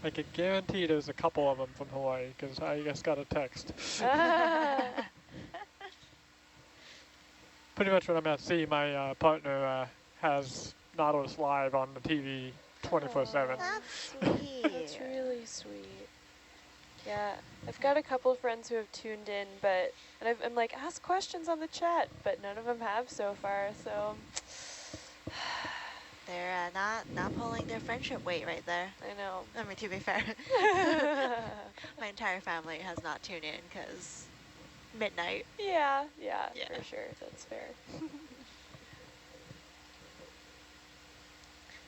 I can guarantee there's a couple of them from Hawaii because I just got a text. Pretty much when I'm at sea, my partner has Nautilus Live on the TV 24/7. That's sweet. That's really sweet. Yeah, I've got a couple of friends who have tuned in, and I'm like, ask questions on the chat, but none of them have so far, so. They're not pulling their friendship weight right there. I know. I mean, to be fair, my entire family has not tuned in because midnight. Yeah, Yeah. for sure, that's fair.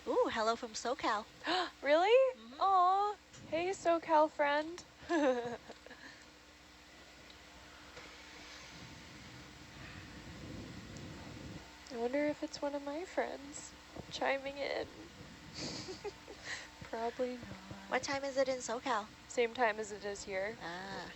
Ooh, hello from SoCal. Really? Aw, hey SoCal friend. I wonder if it's one of my friends chiming in. Probably not. What time is it in SoCal? Same time as it is here. Ah.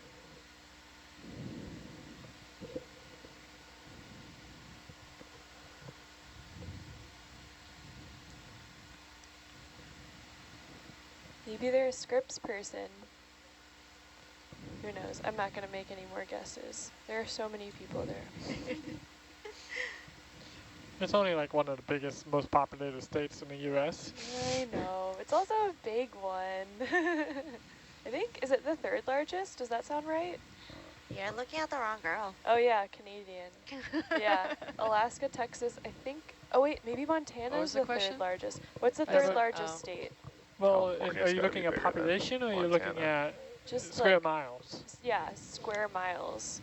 Maybe they're a scripts person. Who knows? I'm not going to make any more guesses. There are so many people there. It's only like one of the biggest, most populated states in the U.S. I know. It's also a big one. I think, is it the third largest? Does that sound right? You're looking at the wrong girl. Oh yeah, Canadian. Yeah, Alaska, Texas, I think. Oh wait, maybe Montana is the third largest. What's the third largest state? Well, California's are you gotta looking be at bigger than population or are you looking Montana. at Just square like, miles? yeah, square miles.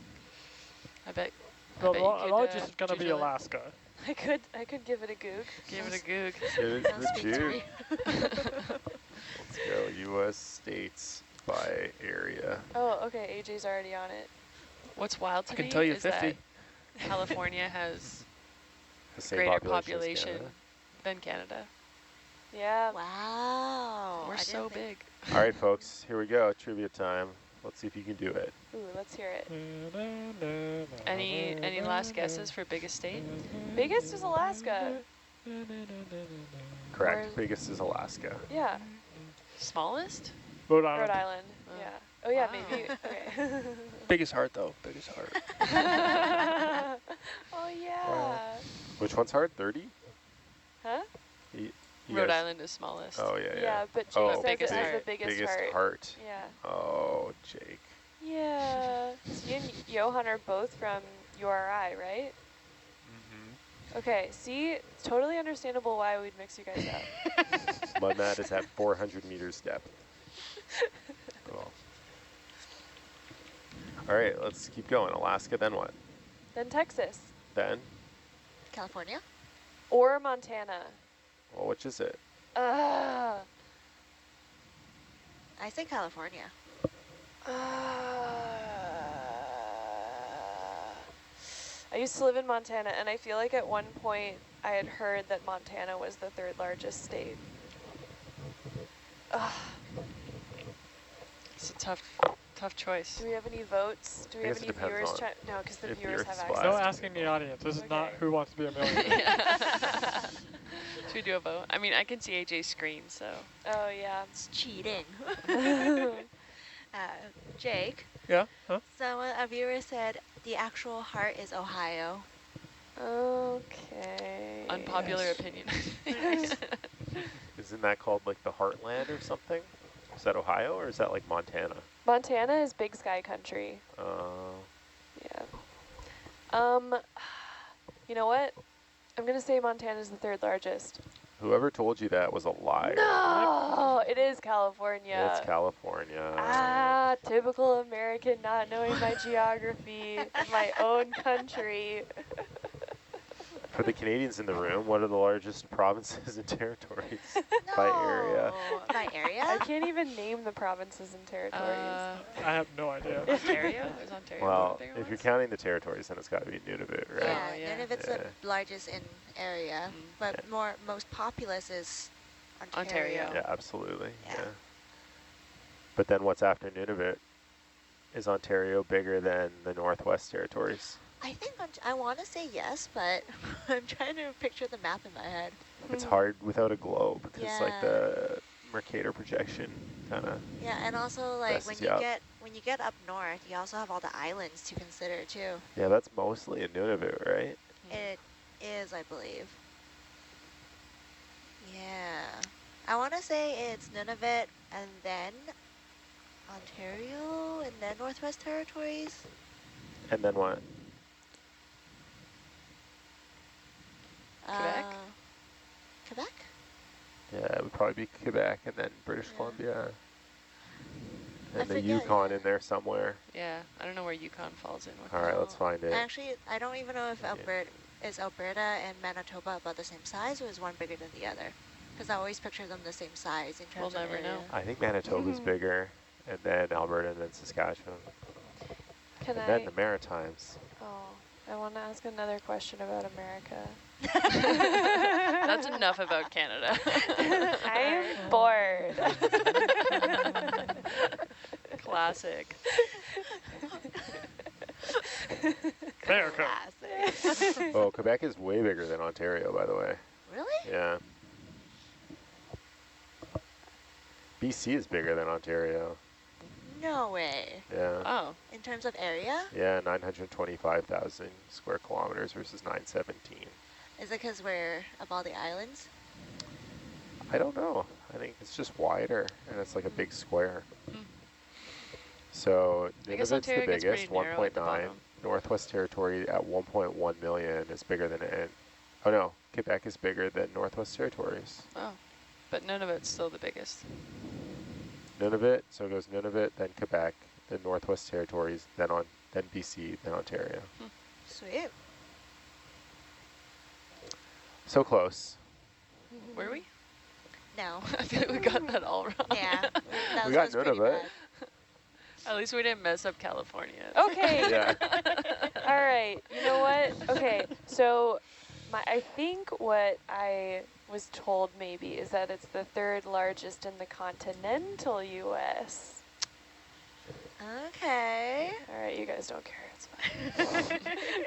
I bet. Well, I bet the you could, largest is going to be Google it. Alaska. I could give it a goog. Give it a goog. Give it Sounds the sweet to juke. me. Let's go U.S. states by area. Oh, okay, AJ's already on it. What's wild to I can me tell you is 50. that California has The same greater population as population Canada. than Canada. Yeah. Wow. We're I so didn't think- big. All right, folks, here we go. Trivia time. Let's see if you can do it. Ooh, let's hear it. Any last guesses for biggest state? Biggest is Alaska. Correct. Or- Biggest is Alaska. Yeah, Smallest? Rhode Island. Rhode Island. Oh. Yeah. Oh yeah, Wow. maybe. Okay. Biggest heart, though. Biggest heart. Oh yeah. Wow. Which one's hard? 30? Huh? You Rhode guys- Island is smallest. Oh, yeah, Yeah, but Jake Oh, says biggest it has heart. the biggest heart. Yeah. Oh, Jake. Yeah. So you and Johan are both from URI, right? Okay, see, it's totally understandable why we'd mix you guys up. My mat is at 400 meters depth. Cool. All right, let's keep going. Alaska, then what? Then Texas. Then? California? Or Montana. Well, which is it? Uh, I say California. I used to live in Montana, and I feel like at one point I had heard that Montana was the third largest state. It's a tough choice. Do we have any votes? Do we I have guess any it depends viewers? on No, because the if the viewers Earth have is access. flat. No to asking the audience. This is not Okay. Who Wants to Be a Millionaire. Should we do a vote? I mean, I can see AJ's screen, so. Oh, yeah. It's cheating. Jake, Yeah? Huh? so a viewer said the actual heart is Ohio. Okay. Unpopular Yes. opinion. Isn't that called like the Heartland or something? Is that Ohio or is that like Montana? Montana is big sky country. Yeah. You know what? I'm going to say Montana's the third largest. Whoever told you that was a liar. No, it is California. It's California. Ah, typical American not knowing my geography of my own country. For the Canadians in the room, what are the largest provinces and territories by area? By area? I can't even name the provinces and territories. I have no idea. Ontario? Is Ontario Well, one of the bigger if you're ones? counting the territories, then it's got to be Nunavut, right? Yeah, Oh, yeah. Nunavut's Yeah. the largest in area, but most populous is Ontario. Ontario. Yeah, absolutely. Yeah. Yeah. But then what's after Nunavut? Is Ontario bigger than the Northwest Territories? I think I want to say yes, but I'm trying to picture the map in my head. It's hard without a globe because like Yeah. the Mercator projection kind of. Yeah, and also like Messes you up. when you get up north, you also have all the islands to consider too. Yeah, that's mostly in Nunavut, right? It is, I believe. Yeah. I want to say it's Nunavut and then Ontario and then Northwest Territories. And then what? Quebec? Quebec? Yeah, it would probably be Quebec and then British Yeah. Columbia. I And the forget, Yukon yeah. in there somewhere. Yeah, I don't know where Yukon falls in with All right, let's find it. Actually, I don't even know if Yeah. Alberta and Manitoba about the same size, or is one bigger than the other? Because I always picture them the same size in terms We'll of never area. know. I think Manitoba's bigger, and then Alberta, and then Saskatchewan. Can And I? then the Maritimes. Oh, I want to ask another question about America. That's enough about Canada. I am bored. Classic. America. Classic. Oh, Quebec is way bigger than Ontario, by the way. Really? Yeah. BC is bigger than Ontario. No way. Yeah. Oh, In terms of area? Yeah, 925,000 square kilometers versus 917. Is it because we're of all the islands? I don't know. I think it's just wider, and it's like a big square. Hmm. So I guess Nunavut's the Ontario gets biggest, pretty narrow at the 1.9. bottom. Northwest Territory at 1.1 million is bigger than oh no, Quebec is bigger than Northwest Territories. Oh, but Nunavut's still the biggest. Nunavut, so it goes Nunavut, then Quebec, then Northwest Territories, then BC, then Ontario. Sweet. So close. Were we? No. I feel like we got that all wrong. Yeah. That We got was pretty Nunavut. bad. At least we didn't mess up California. Okay. Yeah. All right. You know what? Okay. So I think what I was told maybe is that it's the third largest in the continental U.S. Okay. All right. You guys don't care. It's fine.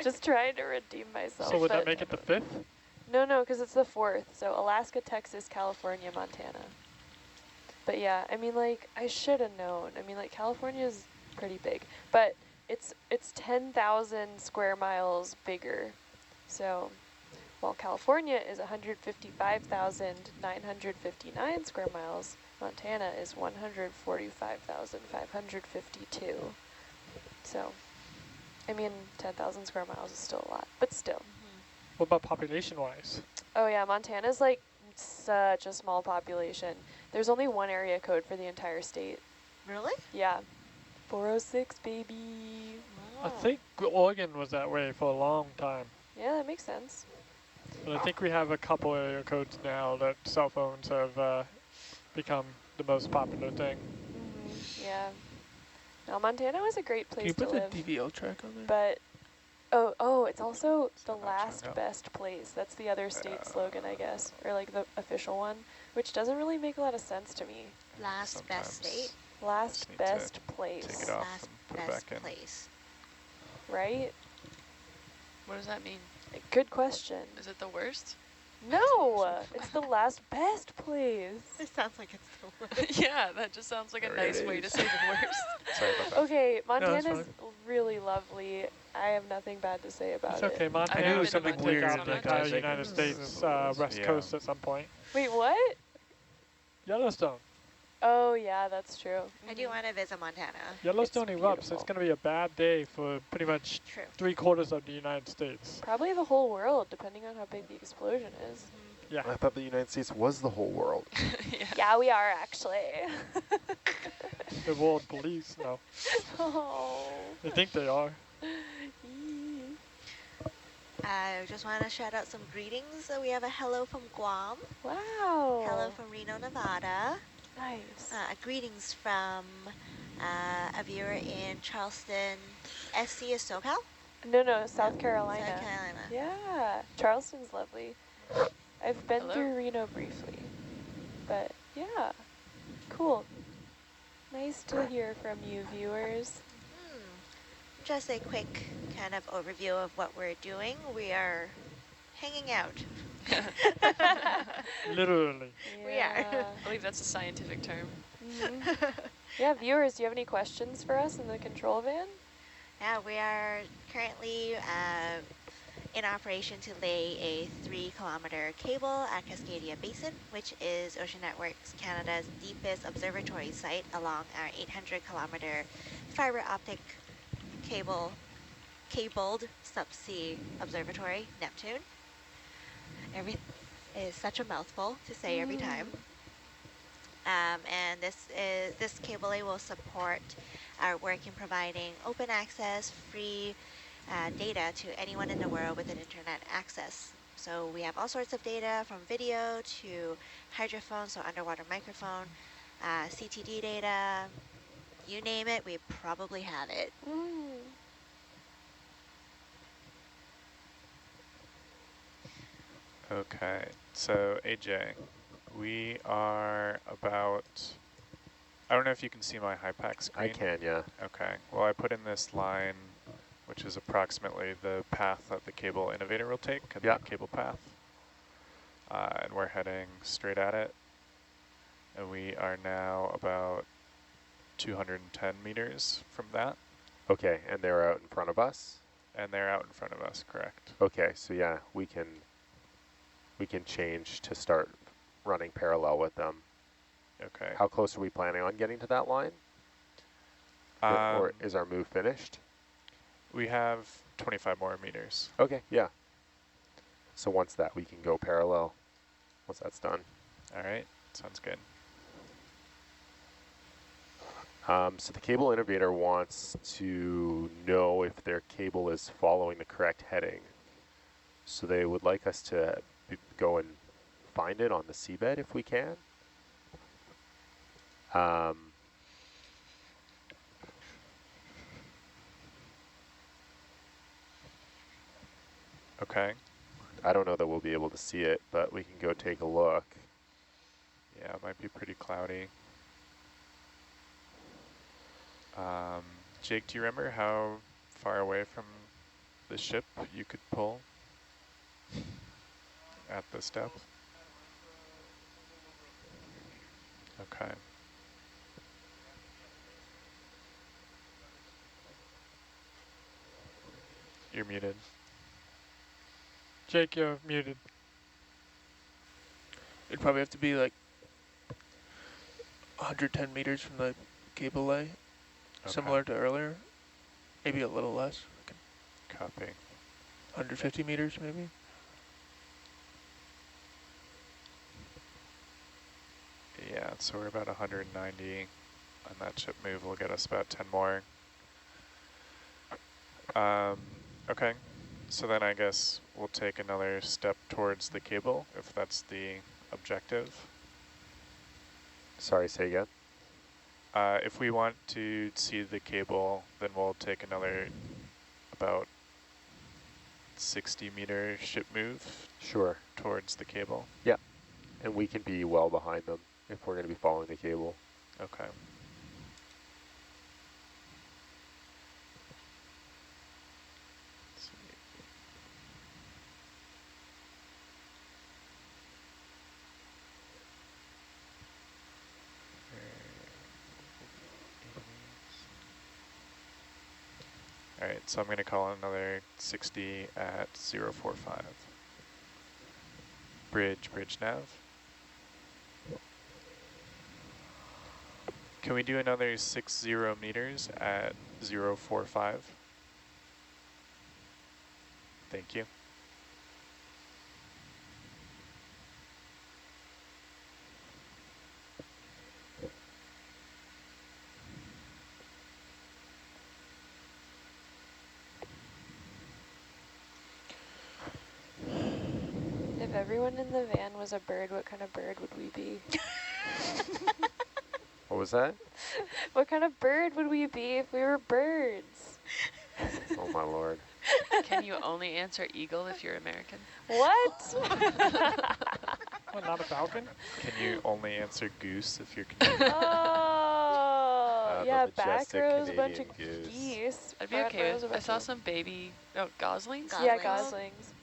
Just trying to redeem myself. So would that but- make it the 5th? No, because it's the fourth. So Alaska, Texas, California, Montana. But yeah, I mean, like, I should have known. I mean, like, California's pretty big, but it's 10,000 square miles bigger. So while California is 155,959 square miles, Montana is 145,552. So, I mean, 10,000 square miles is still a lot, but still. What about population-wise? Oh yeah, Montana's like such a small population. There's only one area code for the entire state. Really? Yeah. 406, baby. I think Oregon was that way for a long time. Yeah, that makes sense. But I think we have a couple area codes now that cell phones have become the most popular thing. Yeah. No, Montana was a great Can place you to put live. the DVO track on there? But it's also the not last showing up. best place. That's the other state slogan, I guess, or like the official one, which doesn't really make a lot of sense to me. Last best Sometimes. state? Last Just need to best place, take it off Last and put it best back in. place. right? What does that mean? Good question. Is it the worst? No, it's the last best place. It sounds like it's the worst. Yeah, that just sounds like a There nice it way to is. say the worst. Sorry about that. Okay, that's Montana's really lovely. I have nothing bad to say about It's okay, it. Montana never is been going to to take Montana out so the much. entire Like, United States west yeah. coast at some point. Wait, what? Yellowstone. Oh yeah, that's true. I do want to visit Montana. Yellowstone erupts. It's beautiful. going to be a bad day for pretty much True. 3/4 of the United States. Probably the whole world, depending on how big the explosion is. Yeah. I thought the United States was the whole world. Yeah. Yeah, we are actually. The world police, no. Oh. They think they are. I just want to shout out some greetings. We have a hello from Guam. Wow. Hello from Reno, Nevada. Nice. Greetings from a viewer in Charleston, SC is SoCal? No, South Carolina. South Carolina. Yeah, Charleston's lovely. I've been Hello. through Reno briefly, but yeah, cool. Nice to hear from you, viewers. Just a quick kind of overview of what we're doing. We are hanging out. Literally. We are. Yeah. I believe that's a scientific term. Yeah, viewers, do you have any questions for us in the control van? Yeah, we are currently in operation to lay a 3-kilometer cable at Cascadia Basin, which is Ocean Networks Canada's deepest observatory site along our 800-kilometer fiber optic cabled subsea observatory, Neptune. Every is such a mouthful to say every time. And this cable lay will support our work in providing open access, free data to anyone in the world with an internet access. So we have all sorts of data from video to hydrophone, so underwater microphone, CTD data, you name it, we probably have it. Okay, so AJ, we are about, I don't know if you can see my HiPAC screen. I can, yeah. Okay, well I put in this line, which is approximately the path that the cable innovator will take, and Yeah. the cable path. And we're heading straight at it. And we are now about 210 meters from that. Okay, and they're out in front of us? And they're out in front of us, correct. Okay, so yeah, we can change to start running parallel with them. Okay. How close are we planning on getting to that line? Or is our move finished? We have 25 more meters. Okay, yeah. So once that, we can go parallel, once that's done. All right, sounds good. So the cable innovator wants to know if their cable is following the correct heading. So they would like us to go and find it on the seabed if we can. Okay. I don't know that we'll be able to see it, but we can go take a look. Yeah, it might be pretty cloudy. Jake, do you remember how far away from the ship you could pull at this depth? Okay. You're muted. Jake, you're muted. It'd probably have to be like 110 meters from the cable lay, similar to earlier. Maybe a little less. Copy. 150 meters maybe. Yeah, so we're about 190 on that ship move. Will get us about 10 more. Okay, so then I guess we'll take another step towards the cable if that's the objective. Sorry, say again? If we want to see the cable, then we'll take another about 60 meter ship move Sure. towards the cable. Yeah, and we can be well behind them if we're going to be following the cable. Okay. Let's see. All right, so I'm going to call another 60 at 045. Bridge nav. Can we do another 60 meters at 045? Thank you. If everyone in the van was a bird, what kind of bird would we be? What was that? What kind of bird would we be if we were birds? Oh my lord. Can you only answer eagle if you're American? What? What, not a falcon? Can you only answer goose if you're Canadian? Oh, The yeah, back majestic rows, a bunch of Canadian goose. geese. I'd be front okay rows, a with. I bunch saw of- some baby, goslings. Yeah, Goslings. goslings.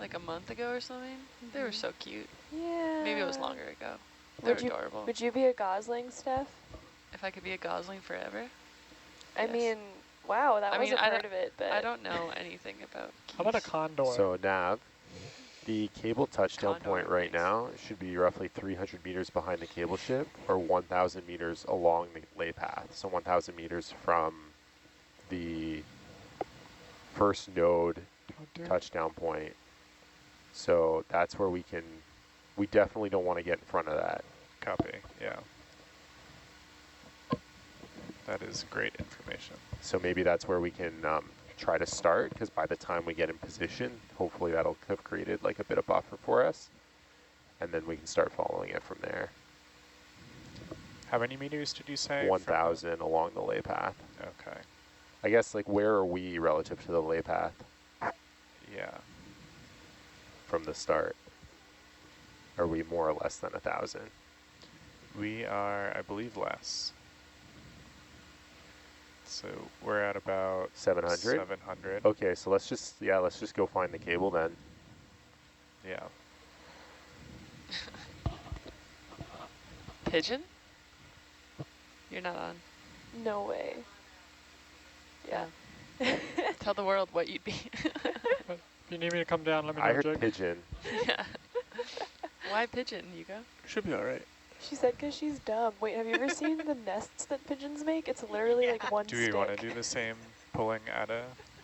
like a month ago or something. They were so cute. Yeah. Maybe it was longer ago. They're adorable. Would you be a gosling, Steph? If I could be a gosling forever? I Yes. mean, wow, that wasn't I part of it, but I don't know anything about geese. How about a condor? So Nav, the cable touchdown Condor, point right nice. now should be roughly 300 meters behind the cable ship, or 1,000 meters along the lay path. So 1,000 meters from the first node touchdown point. So that's where we definitely don't want to get in front of that. Copy, yeah. That is great information. So maybe that's where we can try to start, because by the time we get in position, hopefully that'll have created like a bit of buffer for us, and then we can start following it from there. How many meters did you say? 1,000 along the lay path. Okay, I guess, like, where are we relative to the lay path yeah. from the start? Are we more or less than 1,000? We are, I believe, less. So we're at about 700? 700. Okay, so let's just go find the cable then. Yeah. Pigeon? You're not on. no way. Yeah. Tell the world what you'd be. If you need me to come down, let me I know, heard Jake. pigeon. Yeah. Why pigeon, Hugo? Should be all right. She said because she's dumb. Wait, have you ever seen the nests that pigeons make? It's literally like one Do stick. we want to do the same pulling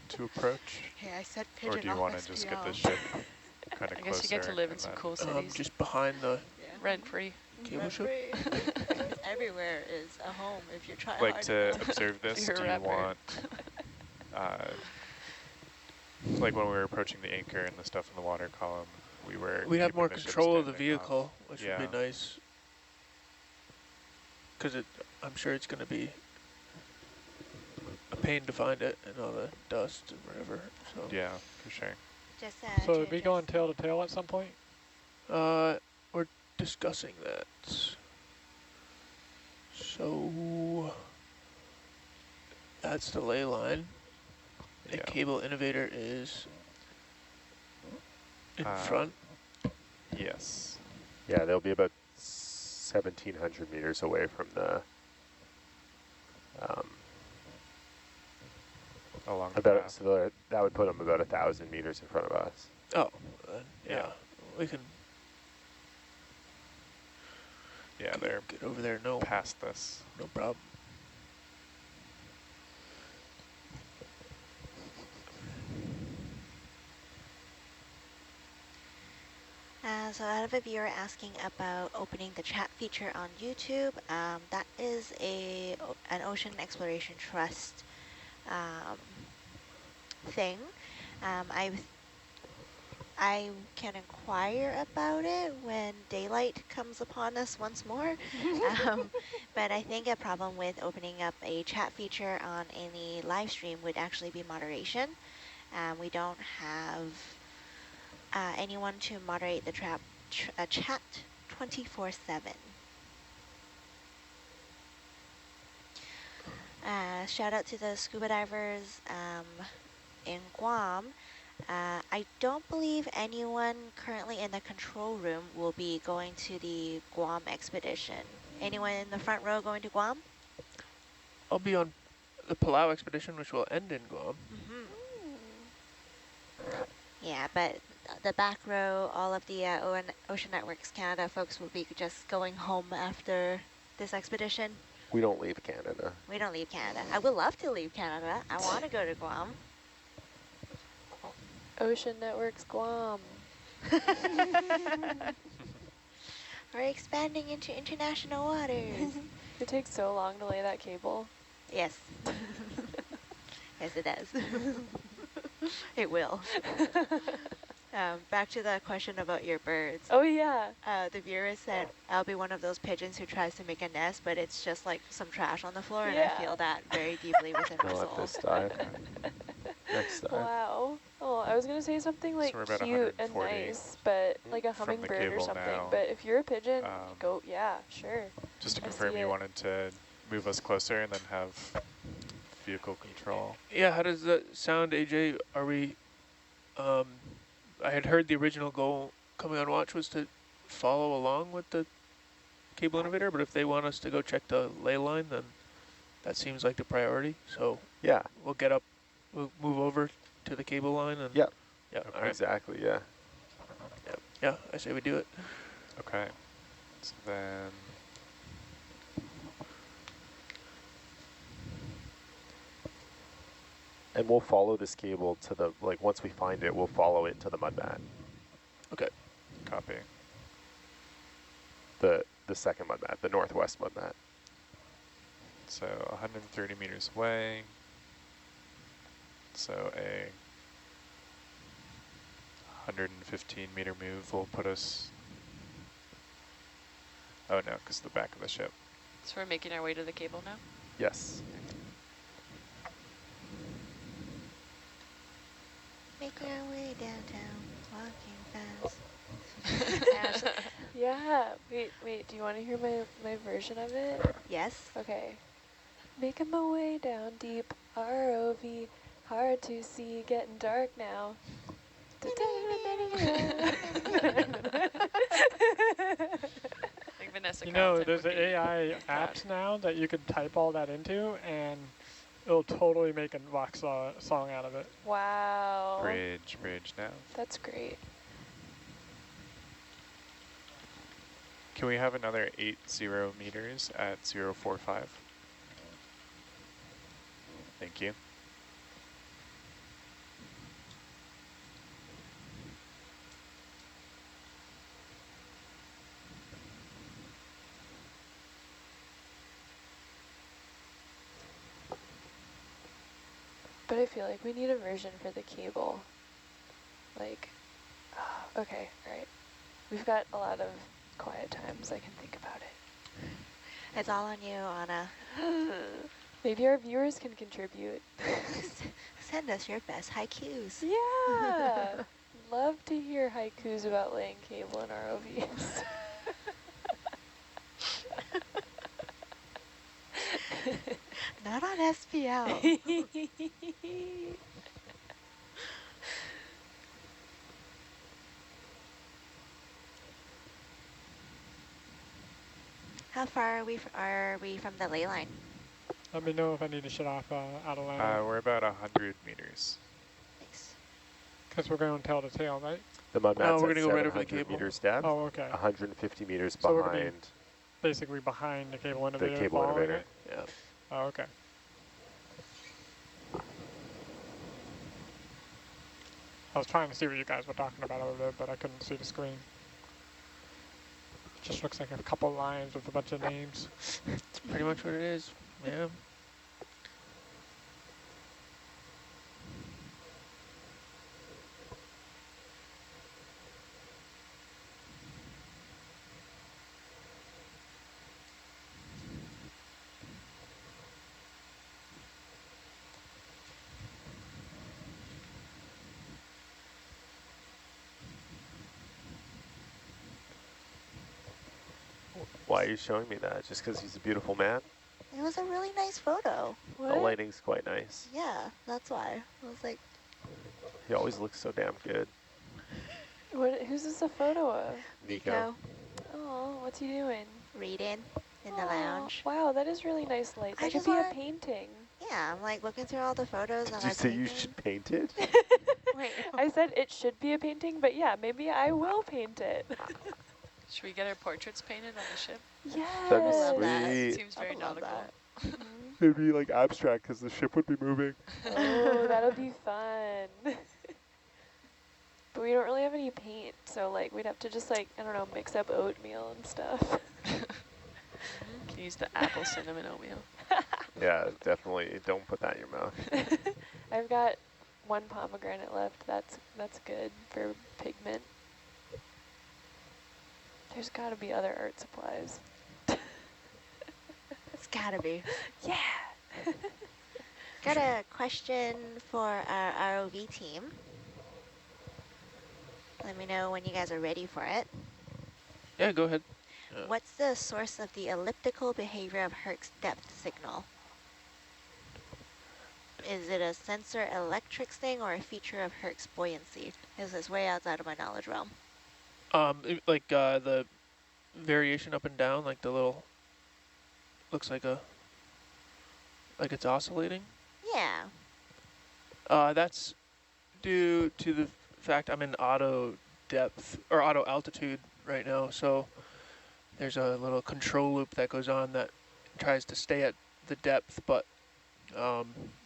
to approach? Hey, I said Or pigeon do you off want to just get the SPL. ship kind of I closer? guess you get to live in and some then- cool cities. Just behind the Rent free. cable ship. Everywhere is a home if you try Like hard to enough. observe this, You're a do you rapper. want, like when we were approaching the anchor and the stuff in the water column, We'd have keeping more the ship control of the standing off. vehicle, which would Yeah. be nice. Because I'm sure it's going to be a pain to find it and all the dust and whatever. So Yeah, for sure. Just, So Jay, are we just- going tail to tail at some point? we're discussing that. So that's the ley line. The Yeah. cable innovator is in Uh, front. Yes. Yeah, they'll be about 1,700 meters away from the Along the about path. so that would put them about 1,000 meters in front of us. Oh, Yeah. yeah. We can Yeah, they're get over there. No, past this. no problem. So I have a viewer asking about opening the chat feature on YouTube. That is an Ocean Exploration Trust thing. I can inquire about it when daylight comes upon us once more. But I think a problem with opening up a chat feature on any live stream would actually be moderation. We don't have anyone to moderate the chat 24/7. Shout out to the scuba divers in Guam. I don't believe anyone currently in the control room will be going to the Guam expedition. Anyone in the front row going to Guam? I'll be on the Palau expedition, which will end in Guam. Yeah, but the back row, all of the Ocean Networks Canada folks will be just going home after this expedition. We don't leave Canada. We don't leave Canada. I would love to leave Canada. I want to go to Guam. Ocean Networks Guam. We're expanding into international waters. It takes so long to lay that cable. Yes. Yes, it does. It will. Back to the question about your birds. Oh yeah. The viewer said, I'll be one of those pigeons who tries to make a nest, but it's just like some trash on the floor, and Yeah. I feel that very deeply within my Not soul. this dive. Next dive. Wow. Oh, I was gonna say something like we're about cute and 140 nice, but like a from the hummingbird or cable something. now. But if you're a pigeon, Um, go. Yeah, sure. Just to I confirm, see you it. wanted to move us closer and then have vehicle control. Yeah, how does that sound, AJ? Are we I had heard the original goal coming on watch was to follow along with the cable innovator, but if they want us to go check the ley line, then that seems like the priority. So Yeah. we'll we'll move over to the cable line and Yep. yeah, Okay. all right. Exactly. Yeah. Yeah, I say we do it. Okay. So then, And we'll follow this cable to the, like, once we find it, we'll follow it to the mud mat. Okay. copy. The second mud mat, the northwest mud mat. So 130 meters away. So a 115 meter move will put us, oh no, because the back of the ship. So we're making our way to the cable now? Yes. Making our way downtown, walking fast. Yeah. Wait. Do you want to hear my version of it? Yes. Okay. Making my way down deep, ROV, hard to see, getting dark now. I think Vanessa You know, Carlton there's would an be AI proud. apps now that you can type all that into, and it'll totally make a rock song out of it. Wow. Bridge now. That's great. Can we have another 80 meters at 045? Thank you. But I feel like we need a version for the cable. Like, okay, all right. We've got a lot of quiet times. I can think about it. It's all on you, Anna. Maybe our viewers can contribute. Send us your best haikus. Yeah. Love to hear haikus about laying cable in ROVs. Not on SPL. How far are we from the ley line? Let me know if I need to shut off out of line. We're about 100 meters. Nice. Because we're going tail to tail, right? The mud No, mat's we're at gonna go right over the 700 cable. meters depth, Oh, okay. 150 meters So we're gonna be behind basically behind the cable the innovator. cable following innovator. it? Yeah. Oh, okay. I was trying to see what you guys were talking about over there, but I couldn't see the screen. It just looks like a couple lines with a bunch of names. That's pretty much what it is. Yeah. Why are you showing me that? Just because he's a beautiful man? It was a really nice photo. The lighting's quite nice. Yeah, that's why. I was like, He always looks so damn good. Who's this a photo of? Nico, Oh, what's he doing? reading in the Aw, lounge. Wow, that is really nice light. I That could just be a wanted- painting. Yeah, I'm like looking through all the photos Did of you my say you painting. should paint it? Wait, I said it should be a painting, but yeah, maybe I will paint it. Should we get our portraits painted on the ship? Yes. That'd be love that. sweet. Seems I very would love nautical. that. It'd be like abstract because the ship would be moving. Oh, that'll be fun. But we don't really have any paint, so like we'd have to just like, I don't know, mix up oatmeal and stuff. Can use the apple cinnamon oatmeal. Yeah, definitely. Don't put that in your mouth. I've got one pomegranate left. That's good for pigment. There's got to be other art supplies. It's gotta be. Yeah. Got a question for our ROV team. Let me know when you guys are ready for it. Yeah, go ahead. What's the source of the elliptical behavior of Herc's depth signal? Is it a sensor electrics thing or a feature of Herc's buoyancy? This is way outside of my knowledge realm. Like the variation up and down, like the little, looks like it's oscillating. Yeah. That's due to the fact I'm in auto depth or auto altitude right now, so there's a little control loop that goes on that tries to stay at the depth, but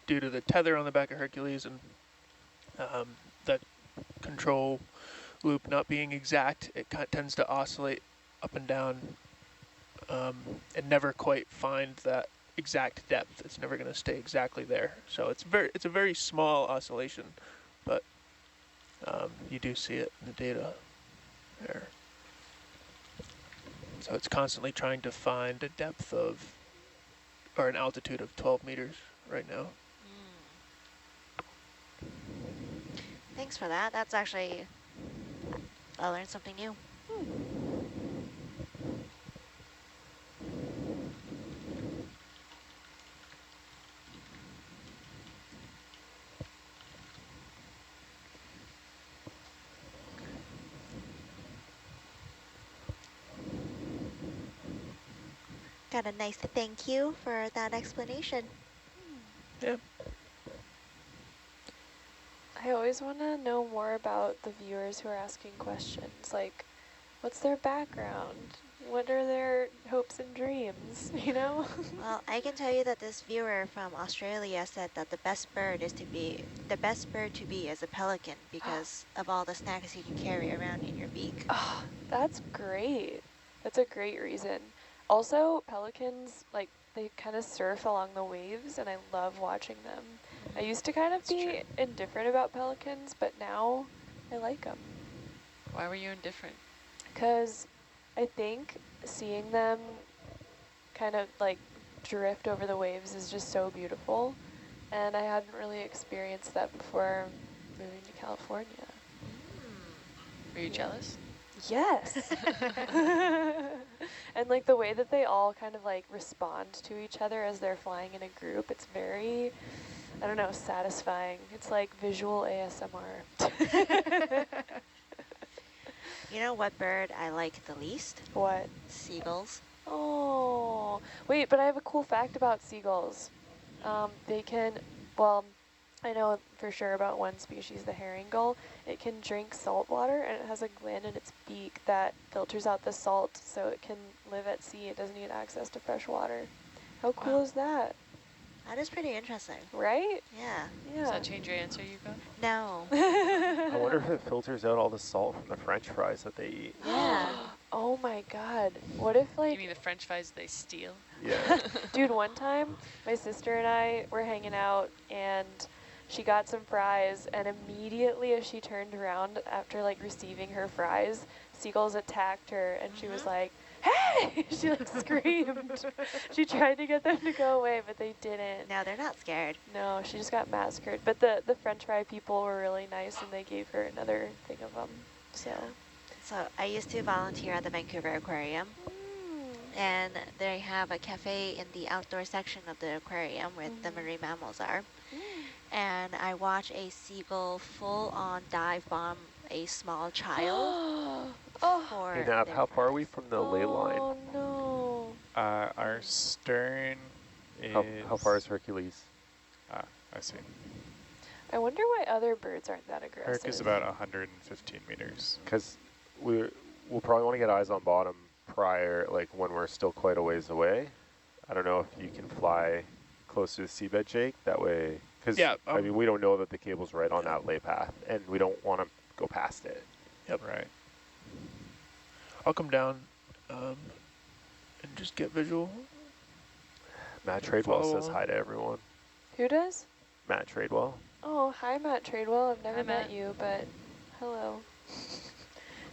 due to the tether on the back of Hercules and that control loop not being exact, it tends to oscillate up and down and never quite find that exact depth. It's never going to stay exactly there. So it's a very small oscillation, but you do see it in the data there. So it's constantly trying to find a depth of, or an altitude of 12 meters right now. Thanks for that. That's actually, I learned something new. Got a nice thank you for that explanation. Yeah. I always want to know more about the viewers who are asking questions. Like, what's their background? What are their hopes and dreams, you know? Well, I can tell you that this viewer from Australia said that the best bird to be is a pelican because of all the snacks you can carry around in your beak. Oh, that's great. That's a great reason. Also, pelicans, like, they kind of surf along the waves, and I love watching them. I used to kind of be indifferent about pelicans, but now I like them. Why were you indifferent? Because I think seeing them kind of like drift over the waves is just so beautiful, and I hadn't really experienced that before moving to California. Were you jealous? Yes. And like the way that they all kind of like respond to each other as they're flying in a group, it's very, I don't know, satisfying. It's like visual ASMR. You know what bird I like the least? What? Seagulls. Oh, wait, but I have a cool fact about seagulls. They can, well, I know for sure about one species, the herring gull. It can drink salt water, and it has a gland in its beak that filters out the salt so it can live at sea. It doesn't need access to fresh water. How cool is that? That is pretty interesting. Right? Yeah. Does Yeah. that change your answer, Yuko? No. I wonder if it filters out all the salt from the French fries that they eat. Yeah. Oh my god. What if You like, mean the French fries they steal? Yeah. dude, one time my sister and I were hanging out and she got some fries, and immediately as she turned around after like receiving her fries, seagulls attacked her, and she was like, hey! She like screamed. She tried to get them to go away, but they didn't. No, they're not scared. No, she just got massacred. But the French fry people were really nice, and they gave her another thing of them. So. So I used to volunteer at the Vancouver Aquarium, and they have a cafe in the outdoor section of the aquarium where the marine mammals are. And I watched a seagull full-on dive bomb a small child. For Hey, Nav, their how far are we from the ley line? Oh no. Our stern is... How far is Hercules? I see. I wonder why other birds aren't that aggressive. Herc is about 115 meters. Because we'll probably want to get eyes on bottom prior, like when we're still quite a ways away. I don't know if you can fly close to the seabed, Jake. That way, because Yeah, I mean, we don't know that the cable's right on that lay path, and we don't want to go past it. Yep. Right. I'll come down and just get visual. Matt Tradewell Follow says on. hi to everyone. Who does? Matt Tradewell. Oh, hi Matt Tradewell. I've never Hi, met Matt. you, but hello.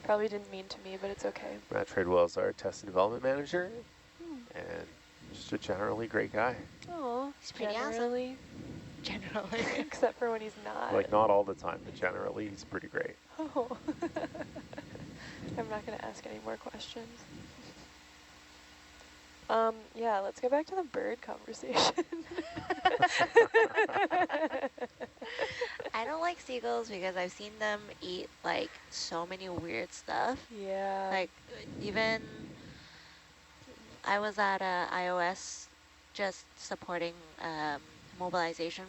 Probably didn't mean to me, but it's okay. Matt Tradewell is our test and development manager, and just a generally great guy. Oh, He's pretty awesome. generally. generally. Except for when he's not. Like, not all the time, but generally, he's pretty great. Oh. I'm not going to ask any more questions. Yeah, let's go back to the bird conversation. I don't like seagulls because I've seen them eat like so many weird stuff. Yeah. Like even I was at iOS just supporting mobilization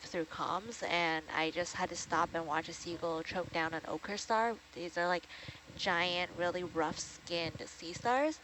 through comms, and I just had to stop and watch a seagull choke down an ochre star. These are like giant, really rough-skinned sea stars,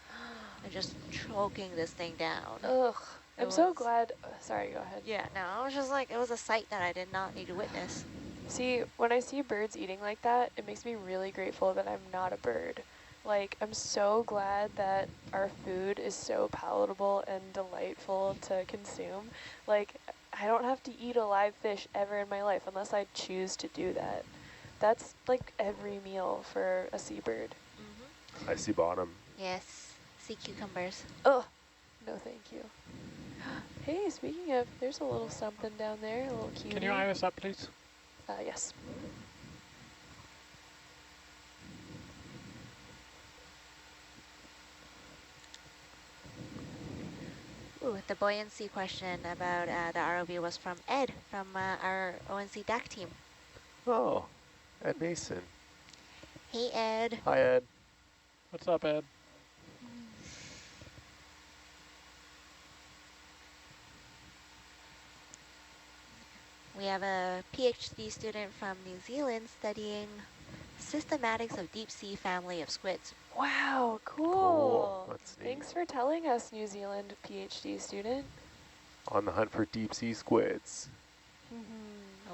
and just choking this thing down. Ugh. It I'm so was- glad. Sorry, go ahead. Yeah, no, I was just like, it was a sight that I did not need to witness. See, when I see birds eating like that, it makes me really grateful that I'm not a bird. Like, I'm so glad that our food is so palatable and delightful to consume. Like, I don't have to eat a live fish ever in my life unless I choose to do that. That's like every meal for a seabird. Mm-hmm. I see bottom. Yes, sea cucumbers. Oh, no thank you. Hey, speaking of, there's a little something down there, a little cutie. Can you eye us up, please? Yes. Ooh, the buoyancy question about the ROV was from Ed from our ONC DAC team. Oh, Ed Mason. Hey, Ed. Hi, Ed. What's up, Ed? We have a PhD student from New Zealand studying systematics of deep sea family of squids. Wow, cool. That's neat. Thanks for telling us, New Zealand PhD student. On the hunt for deep sea squids.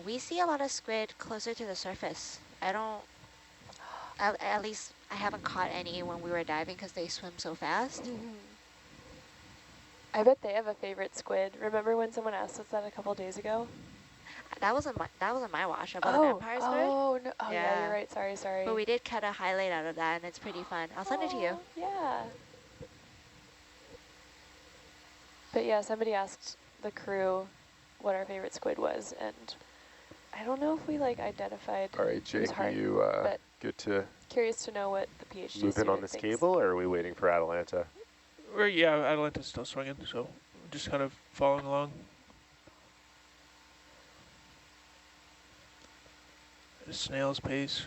We see a lot of squid closer to the surface. I don't, at least I haven't caught any when we were diving because they swim so fast. I bet they have a favorite squid. Remember when someone asked us that a couple days ago? That wasn't my wash about the vampire squid. Oh, no. Oh, yeah, Yeah. you're right. Sorry. But we did cut a highlight out of that, and it's pretty fun. I'll send it to you. Yeah. But yeah, somebody asked the crew what our favorite squid was, and I don't know if we like identified. All right, It was Jake, are hard, you but good to curious to know what the PhD move in on student this thinks. cable, or are we waiting for Atalanta? Yeah, Atalanta's still swinging, so just kind of following along. At a snail's pace.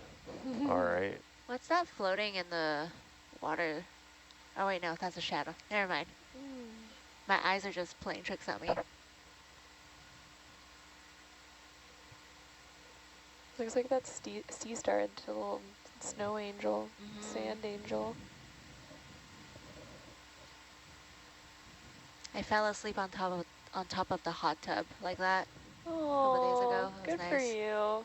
All right. What's that floating in the water? Oh, wait, no, that's a shadow. Never mind. My eyes are just playing tricks on me. Looks like that's sea star, a little snow angel, sand angel. I fell asleep on top of the hot tub like that. Oh, Couple days ago. That was good for nice. you.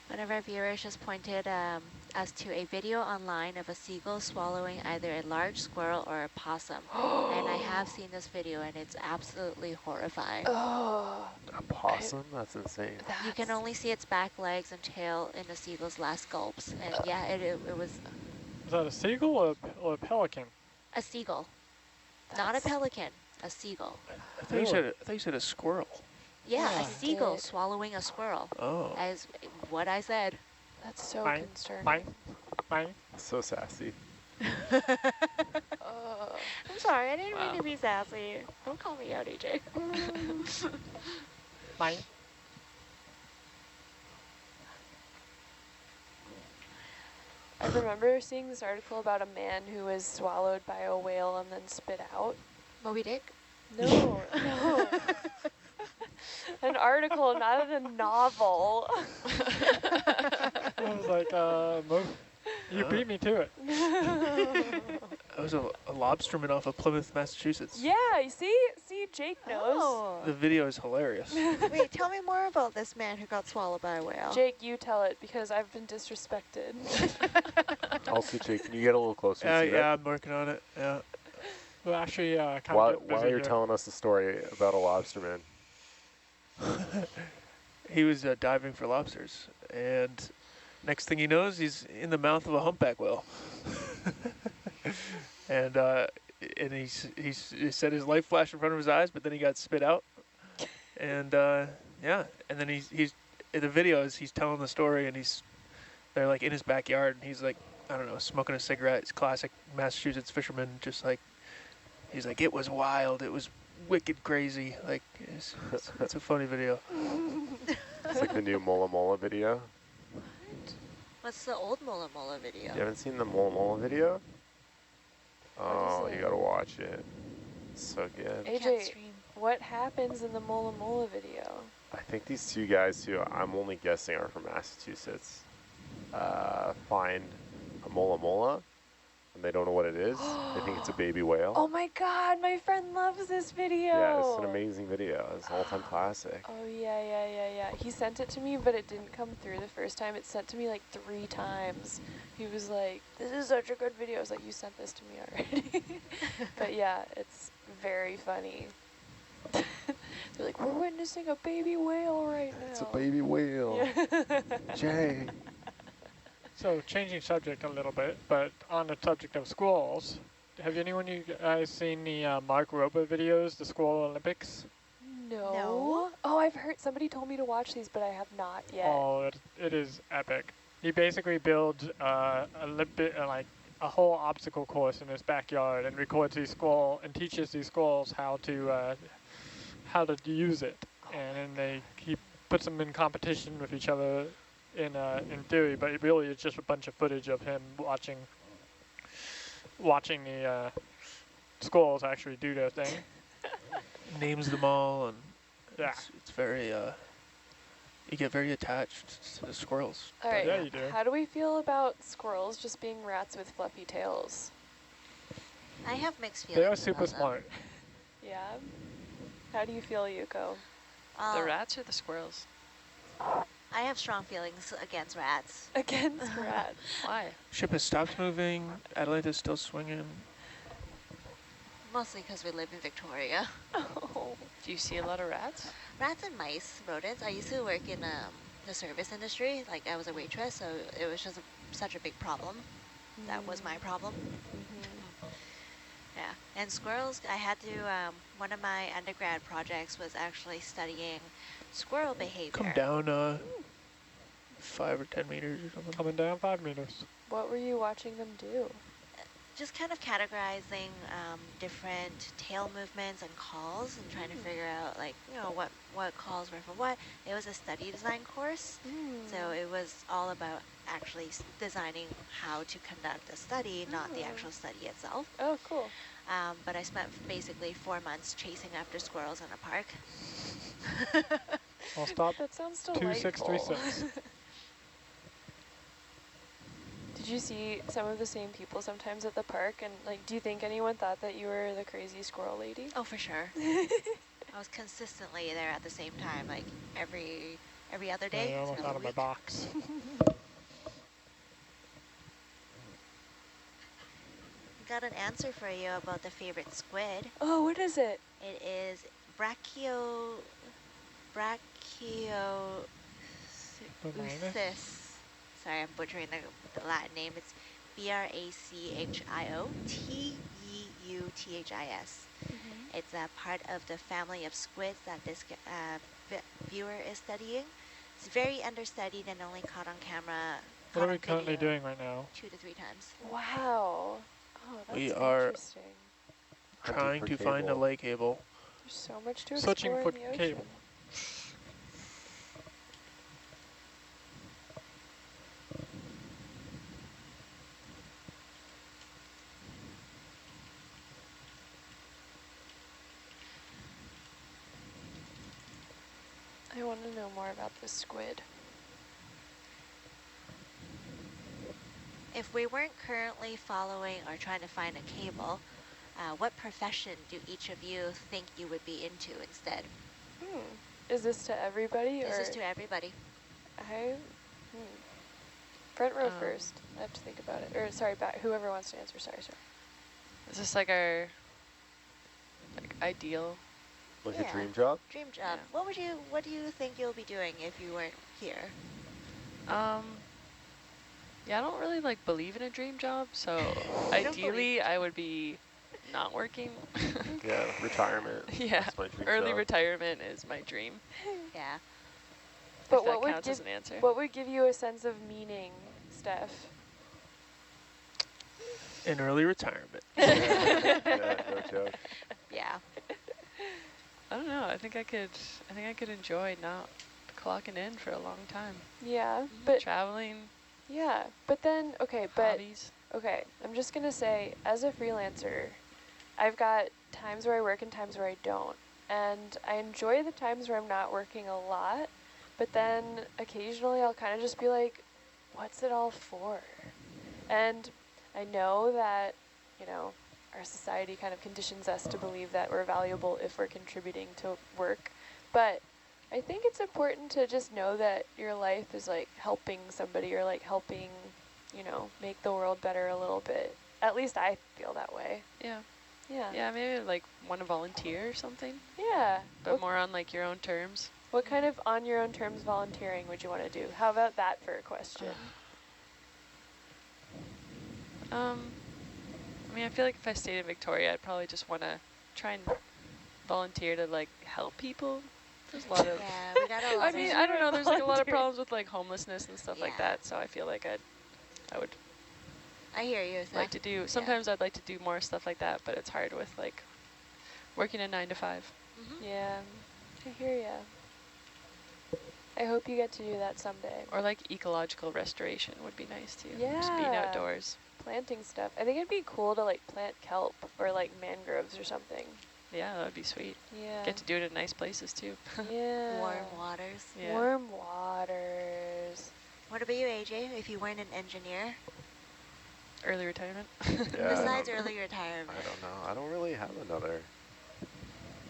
One of our viewers just pointed us to a video online of a seagull swallowing either a large squirrel or a possum. And I have seen this video, and it's absolutely horrifying. Oh, A possum? That's insane. You can only see its back legs and tail in the seagull's last gulps. And yeah, it was Is that a seagull or a pelican? a seagull. Not a pelican, a seagull. I thought you said a squirrel. Yeah, Yeah. a seagull Did. swallowing a squirrel. Oh. As what I said. That's so Mine. concerning. Mine? So sassy. I'm sorry, I didn't mean to be sassy. Don't call me out, AJ. Mine? I remember seeing this article about a man who was swallowed by a whale and then spit out. Moby Dick? No. An article, not a novel. I was like, you beat me to it. That was a lobsterman off of Plymouth, Massachusetts. Yeah, you see, Jake knows. The video is hilarious. Wait, tell me more about this man who got swallowed by a whale. Jake, you tell it because I've been disrespected. Also, Jake, can you get a little closer? to Yeah, I'm working on it. Yeah. Well, actually, kind of While get busy you're here. telling us the story about a lobsterman. He was diving for lobsters, and next thing he knows, he's in the mouth of a humpback whale. And he said his life flashed in front of his eyes, but then he got spit out. And yeah, and then he's in the videos, he's telling the story, and they're like in his backyard, and he's like, I don't know, smoking a cigarette. It's classic Massachusetts fisherman, just like, he's like, it was wild, it was wicked crazy. Like, it's a funny video. It's like the new Mola Mola video. What's the old Mola Mola video? You haven't seen the Mola Mola video? Oh, is you it? gotta watch it. It's so good. Can't AJ, stream. what happens in the Mola Mola video? I think these two guys who I'm only guessing are from Massachusetts find a Mola Mola, and they don't know what it is. They think it's a baby whale. Oh my god, my friend loves this video. Yeah, it's an amazing video. It's an all-time classic. Oh yeah. He sent it to me, but it didn't come through the first time. It sent to me like 3 times. He was like, this is such a good video. I was like, you sent this to me already. But yeah, it's very funny. They're like, we're witnessing a baby whale right now. It's a baby whale. Yeah. Jay. So changing subject a little bit, but on the subject of squirrels, have anyone you guys seen the Mark Rober videos, the Squirrel Olympics? No. Oh, I've heard, somebody told me to watch these, but I have not yet. Oh, it is epic. He basically builds like a whole obstacle course in his backyard and records these squirrels and teaches these squirrels how to use it, and then he puts them in competition with each other in theory, but it really is just a bunch of footage of him watching the squirrels actually do their thing. Names them all, and Yeah. it's very, you get very attached to the squirrels. All right, Yeah, you do. how do we feel about squirrels just being rats with fluffy tails? I have mixed feelings. They are super about them. smart. Yeah? How do you feel, Yuko? The rats or the squirrels? I have strong feelings against rats. Against rats. Why? Ship has stopped moving. Atlanta's still swinging. Mostly because we live in Victoria. Oh. Do you see a lot of rats? Rats and mice, rodents. I used to work in the service industry. Like, I was a waitress, so it was just such a big problem. That was my problem. Yeah. And squirrels, I had to, one of my undergrad projects was actually studying squirrel behavior. Come down 5 or 10 meters or something. Coming down 5 meters. What were you watching them do? Just kind of categorizing different tail movements and calls and trying to figure out, like, you know, what calls were for what. It was a study design course, so it was all about actually designing how to conduct a study, not the actual study itself. Oh, cool. But I spent basically 4 months chasing after squirrels in a park. I'll stop. That sounds delightful. 2636. Did you see some of the same people sometimes at the park? And like, do you think anyone thought that you were the crazy squirrel lady? Oh, for sure. I was consistently there at the same time, like every other day. I almost every out of my week. box. Got an answer for you about the favorite squid. Oh, what is it? It is Brachioeuthis. Sorry, I'm butchering the Latin name. It's Brachioeuthis. It's a part of the family of squids that this viewer is studying. It's very understudied and only caught on camera. What are we currently doing right now? 2 to 3 times. Wow. Oh, that's We are interesting. trying Hunting to for find a cable. lay cable. There's so much to Searching explore for in the ocean. cable. I want to know more about this squid. If we weren't currently following or trying to find a cable, what profession do each of you think you would be into instead? Is this to everybody? This or is to everybody. Front row first. I have to think about it. Or sorry, back. Whoever wants to answer. Sorry. Is this like our ideal? Like Yeah. a dream job? Dream job. Yeah. What do you think you'll be doing if you weren't here? Yeah, I don't really like believe in a dream job, so don't ideally I would be not working. Yeah, retirement. Yeah, That's my dream early job. retirement is my dream. Yeah. But if that what would counts as give an answer. what would give you a sense of meaning, Steph? In early retirement. Yeah, no joke. Yeah. I don't know. I think I could enjoy not clocking in for a long time. Yeah, but Traveling, yeah, but then but hobbies. I'm just gonna say, as a freelancer, I've got times where I work and times where I don't, and I enjoy the times where I'm not working a lot, but then occasionally I'll kind of just be like, what's it all for? And I know that, you know, our society kind of conditions us to believe that we're valuable if we're contributing to work, but I think it's important to just know that your life is like helping somebody or like helping, you know, make the world better a little bit. At least I feel that way. Yeah. Yeah. Yeah, maybe like want to volunteer or something, Yeah. but more on like your own terms. What kind of on your own terms volunteering would you want to do? How about that for a question? I mean, I feel like if I stayed in Victoria, I'd probably just want to try and volunteer to like help people. There's a lot of. Yeah, we got a lot I of. mean, I don't know. There's like a lot of Volunteer. problems with like homelessness and stuff like Yeah. that. So I feel like I would I hear you. like to do. Sometimes I'd like to do more stuff like that, but it's hard with like working a 9 to 5. Yeah, I hear ya. I hope you get to do that someday. Or like ecological restoration would be nice too. Just being Yeah. outdoors. Planting stuff. I think it'd be cool to like plant kelp or like mangroves or something. Yeah, that would be sweet. Yeah. Get to do it in nice places too. Yeah. Warm waters. Yeah. Warm waters. What about you, AJ? If you weren't an engineer, Early retirement. Yeah, besides early retirement. I don't know. I don't really have another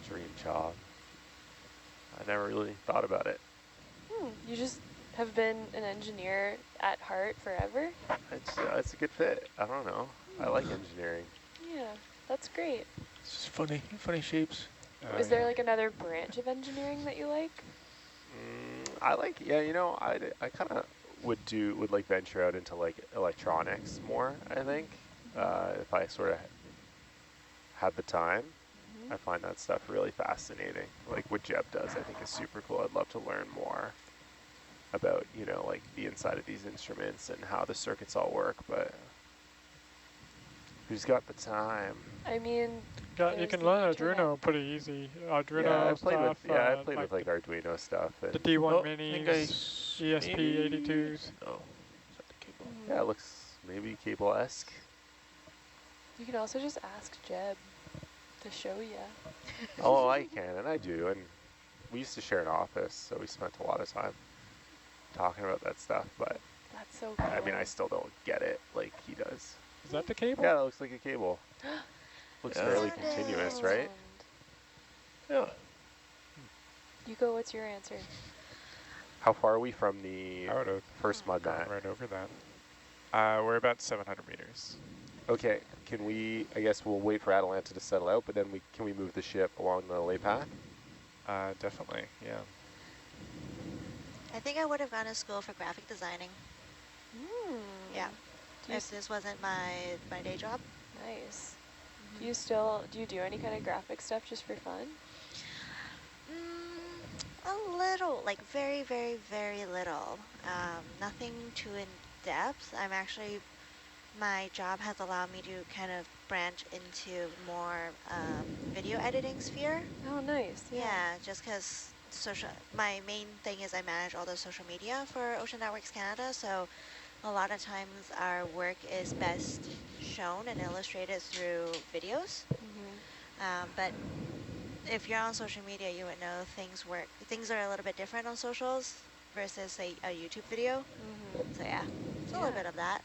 dream job. I never really thought about it. You just have been an engineer at heart forever? It's a good fit. I don't know. I like engineering. Yeah, that's great. It's just funny shapes. Is there like another branch of engineering that you like? I like, yeah, you know, I kind of would like venture out into like electronics more, I think, if I sort of had the time. I find that stuff really fascinating. Like what Jeb does, I think is super cool. I'd love to learn more about, you know, like the inside of these instruments and how the circuits all work, but who's got the time? I mean, You there's can the learn internet. Arduino pretty easy. Arduino Yeah, I played stuff. with I played with like Arduino stuff. And the D1 Oh, I think minis, maybe- ESP82s. Oh, is that the cable? yeah, it looks maybe cable-esque. You can also just ask Jeb to show you. Oh, I can, and I do. And we used to share an office, so we spent a lot of time talking about that stuff. But That's so cool. I mean, I still don't get it like he does. Is that the cable? Yeah, that looks like a cable. Looks Yeah. fairly continuous, right? Yeah. You go, what's your answer? How far are we from the I would have first mud gone mat? right over that. We're about 700 meters. Okay, can we, I guess we'll wait for Atalanta to settle out, but then can we move the ship along the lay path? Definitely, yeah. I think I would have gone to school for graphic designing. Yeah. If this wasn't my day job. Nice. Do you do any kind of graphic stuff just for fun? A little, like very, very, very little. Nothing too in depth. My job has allowed me to kind of branch into more video editing sphere. Oh, nice. Yeah, just because my main thing is I manage all the social media for Ocean Networks Canada, so a lot of times our work is best shown and illustrated through videos. But if you're on social media, you would know things are a little bit different on socials versus, say, a YouTube video. So yeah, it's a little bit of that.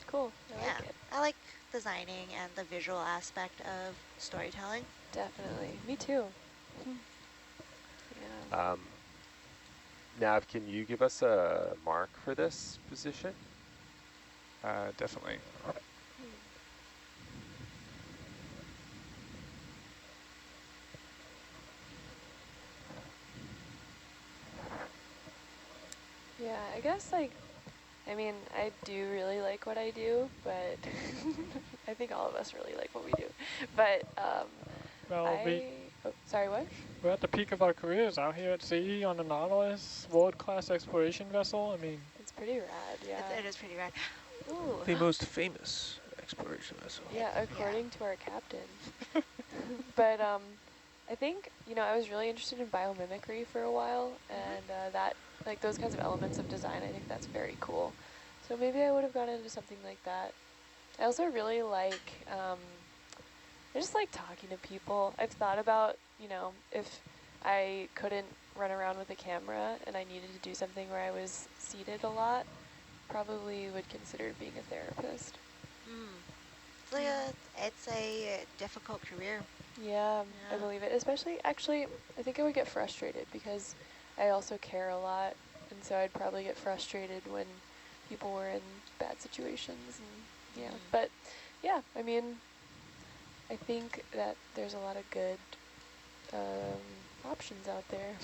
Cool. I Yeah, like it. I like designing and the visual aspect of storytelling. Definitely. Me too. Yeah. Nav, can you give us a mark for this position? Definitely. Yeah, I guess I mean, I do really like what I do, but I think all of us really like what we do. But Well, Oh, sorry, what? We're at the peak of our careers out here at sea on the Nautilus, world-class exploration vessel. I mean, It's pretty rad, yeah. It is pretty rad. Ooh. The most famous exploration vessel. Yeah, according to our captain. But I think, you know, I was really interested in biomimicry for a while, and that, like those kinds of elements of design, I think that's very cool. So maybe I would have gone into something like that. I also really like, I just like talking to people. I've thought about, you know, if I couldn't run around with a camera and I needed to do something where I was seated a lot, probably would consider being a therapist. It's a difficult career. Yeah, I Yeah. believe it. Especially, actually, I think I would get frustrated because I also care a lot, and so I'd probably get frustrated when people were in bad situations. And yeah, but yeah, I mean, I think that there's a lot of good options out there.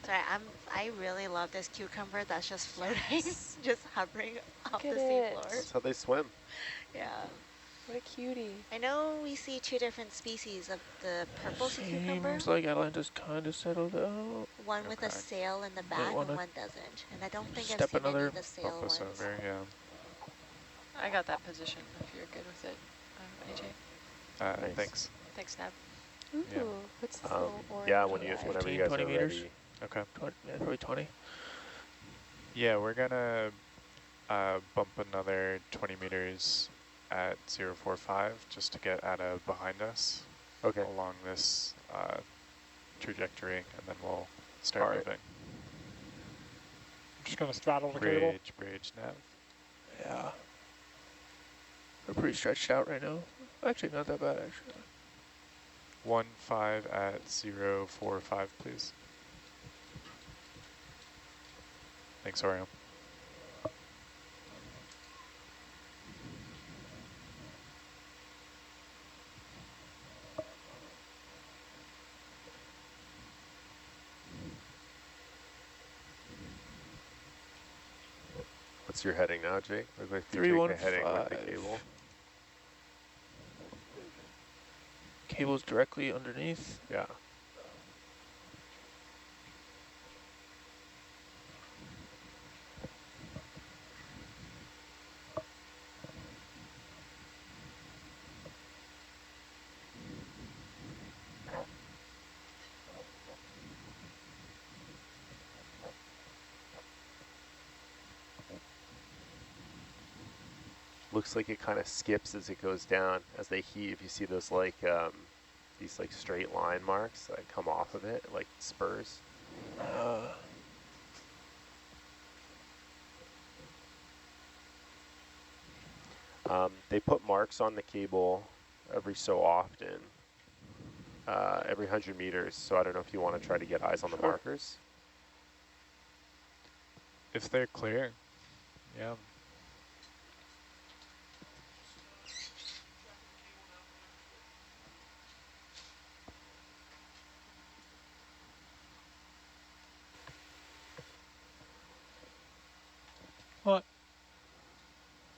Sorry, I really love this cucumber that's just floating, Yes. just hovering off Look the at it. seafloor. That's how they swim. Yeah. What a cutie. I know we see 2 different species of the purple sea cucumber. Seems like Atlanta's kind of settled out. One with a Okay. sail in the back and wanna one doesn't. And I don't think I've step seen any another of the sail Bump us ones. over, yeah. I got that position if you're good with it, AJ. Nice. Thanks. Thanks, Nab. Ooh, Yeah. what's this little orange Yeah, guy? whenever you 15, guys 20 are meters. ready. Okay. 20, yeah, probably 20. Yeah, we're gonna bump another 20 meters at 045 just to get out of behind us Okay. along this trajectory, and then we'll start All right. moving. I'm just gonna straddle the cable. Bridge, nav. Yeah. We're pretty stretched out right now. Actually, not that bad, actually. 15 at 045, please. Thanks, Orion. What's your heading now, Jake? Look like you take a heading with the 315. cable. Cable's directly underneath. Yeah. Looks like it kind of skips as it goes down as they heave. You see those like these like straight line marks that come off of it, like spurs. They put marks on the cable every so often, every 100 meters. So I don't know if you want to try to get eyes on the markers. If they're clear, yeah. What?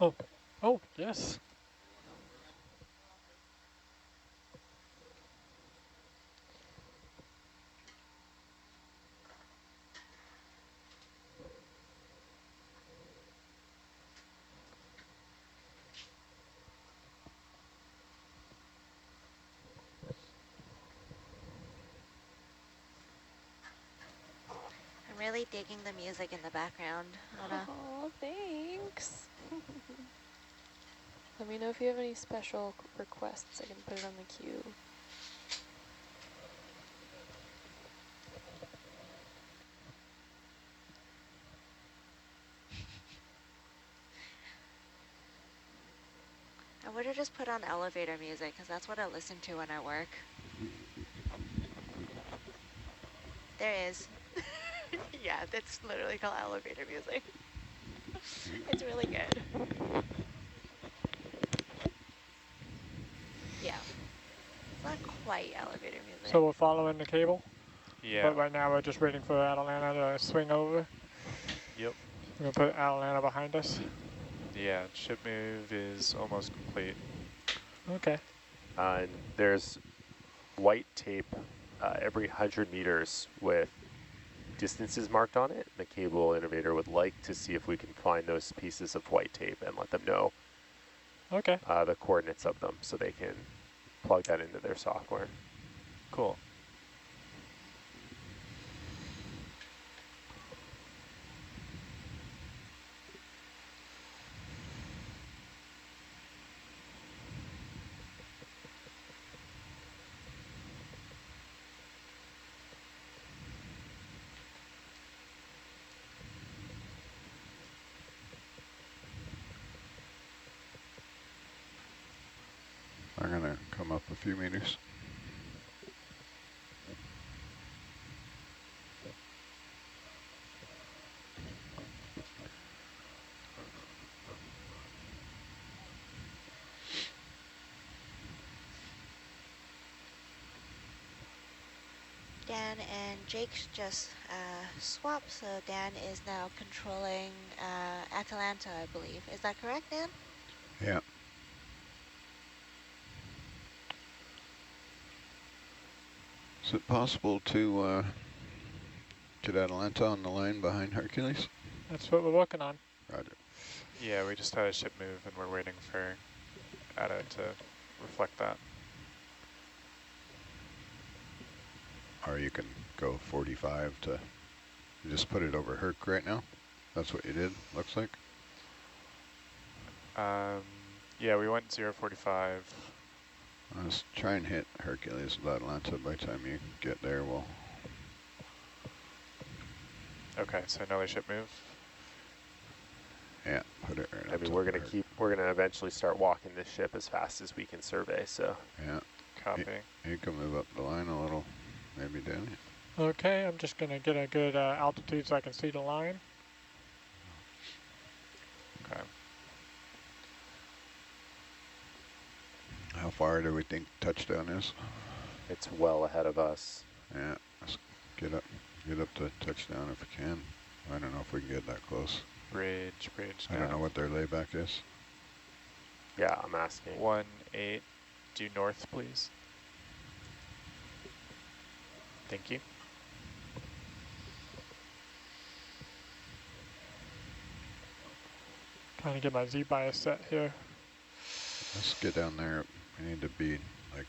Oh. Oh, yes. I'm really digging the music in the background, Anna. Oh, thanks. Let me know if you have any special requests. I can put it on the queue. I would have just put on elevator music because that's what I listen to when I work. There is. Yeah, that's literally called elevator music. It's really good. Yeah. It's not quite elevator music. So we're following the cable, Yeah. but right now we're just waiting for Atalanta to swing over. Yep. We're gonna put Atalanta behind us. Yeah, ship move is almost complete. Okay. And there's white tape every 100 meters with distances marked on it. The cable innovator would like to see if we can find those pieces of white tape and let them know Okay. the coordinates of them so they can plug that into their software. Cool. I'm gonna come up a few meters. Dan and Jake just swapped, so Dan is now controlling Atalanta, I believe. Is that correct, Dan? Yeah. Is it possible to get Atalanta on the line behind Hercules? That's what we're working on. Roger. Yeah, we just had a ship move and we're waiting for ATA to reflect that. Or you can go 45 to, you just put it over Herc right now? That's what you did, looks like? Yeah, we went 045. Let's try and hit Hercules with Atalanta. By the time you get there, we'll... Okay, so another ship move. Yeah, put it right I up mean, top we're of gonna Herc. we're gonna eventually start walking this ship as fast as we can survey. So Yeah, Copy. you can move up the line a little, maybe Danny. Okay, I'm just gonna get a good altitude so I can see the line. Okay. How far do we think touchdown is? it's well ahead of us. Yeah, let's get up to touchdown if we can. I don't know if we can get that close. Bridge I don't know now. what their layback is. Yeah, I'm asking. 18, due north, please. Thank you. Trying to get my Z-bias set here. Let's get down there. We need to be like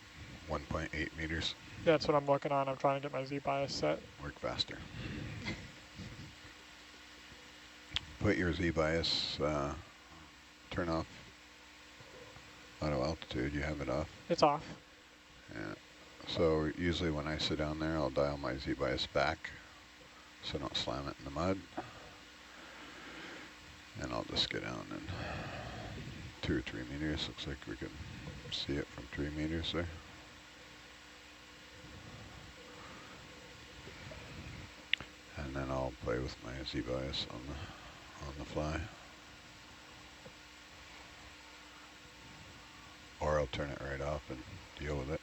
1.8 meters. That's what I'm working on. I'm trying to get my Z-bias set. Work faster. Put your Z-bias, turn off auto altitude. You have it off. It's off. Yeah. So usually when I sit down there, I'll dial my Z-bias back so I don't slam it in the mud. And I'll just get down and 2 or 3 meters. Looks like we can see it from 3 meters there. And then I'll play with my Z-bias on the fly. Or I'll turn it right off and deal with it.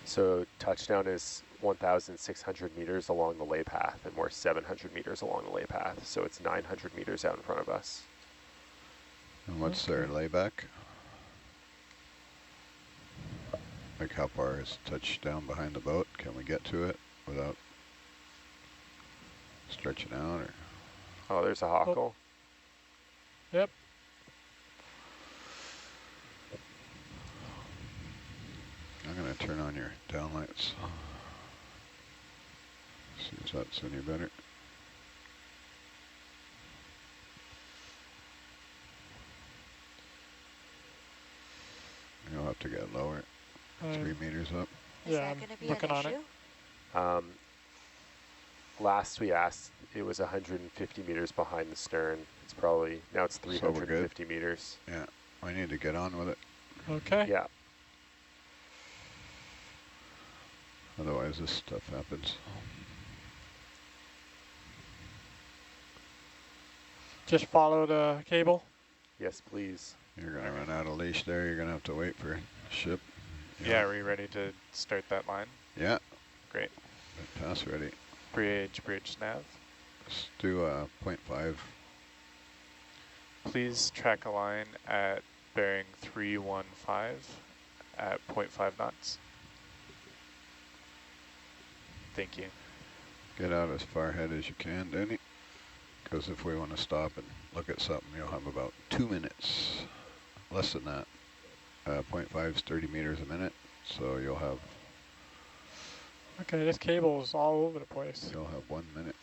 So touchdown is 1,600 meters along the lay path, and we're 700 meters along the lay path. So it's 900 meters out in front of us. And what's their layback? Like how far is touchdown behind the boat? Can we get to it without stretching out? Or Oh, there's a Hawkle. Yep. I'm gonna turn on your downlights. See if that's any better. You'll have to get lower, 3 meters up. Is Yeah, that I'm going to be working an on issue? it. Last we asked, it was 150 meters behind the stern. It's probably, now it's So we're good. 350 meters. Yeah, I need to get on with it. Okay. Yeah. Otherwise this stuff happens. Just follow the cable. Yes, please. You're gonna run out of leash there. You're gonna have to wait for ship. Yeah, are we ready to start that line? Yeah, Great. pass ready. Bridge nav. Let's do 0.5. Please track a line at bearing 315 at 0.5 knots. Thank you. Get out as far ahead as you can, Danny. Because if we want to stop and look at something, you'll have about 2 minutes. Less than that. 0.5 is 30 meters a minute. So you'll have Okay, this cable is all over the place. 1 minute.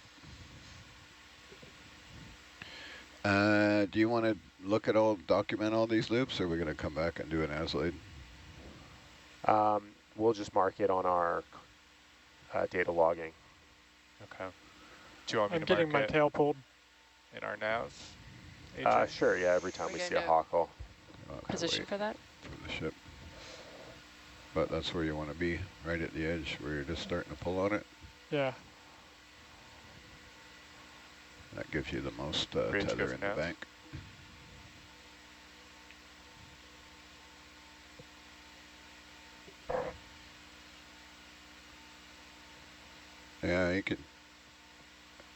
Do you want to document all these loops, or are we going to come back and do an as-laid? We'll just mark it on our data logging. Okay. Do you want me I'm to getting mark my it tail pulled. in our nav? AJ? Sure, yeah, every time We're we see gonna a hawkle. Position for that? For the ship. But that's where you want to be, right at the edge, where you're just starting to pull on it. Yeah. That gives you the most Ready to go tether for in the nav? bank. Yeah,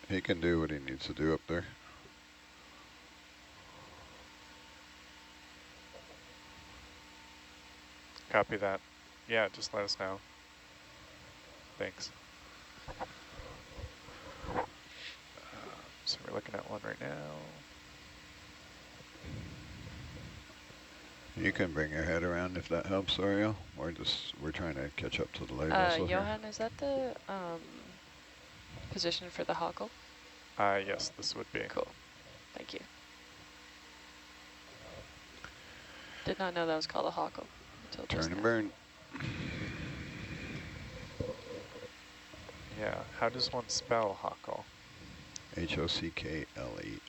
he can do what he needs to do up there. Copy that. Yeah, just let us know. Thanks. So we're looking at one right now. You can bring your head around if that helps, Ariel. We're trying to catch up to the light vessel here. Johan, is that the position for the hawkle? Yes, this would be. Cool. Thank you. Did not know that was called a hawkle until just Turn and now. burn. Yeah, how does one spell hawkle? Hockle.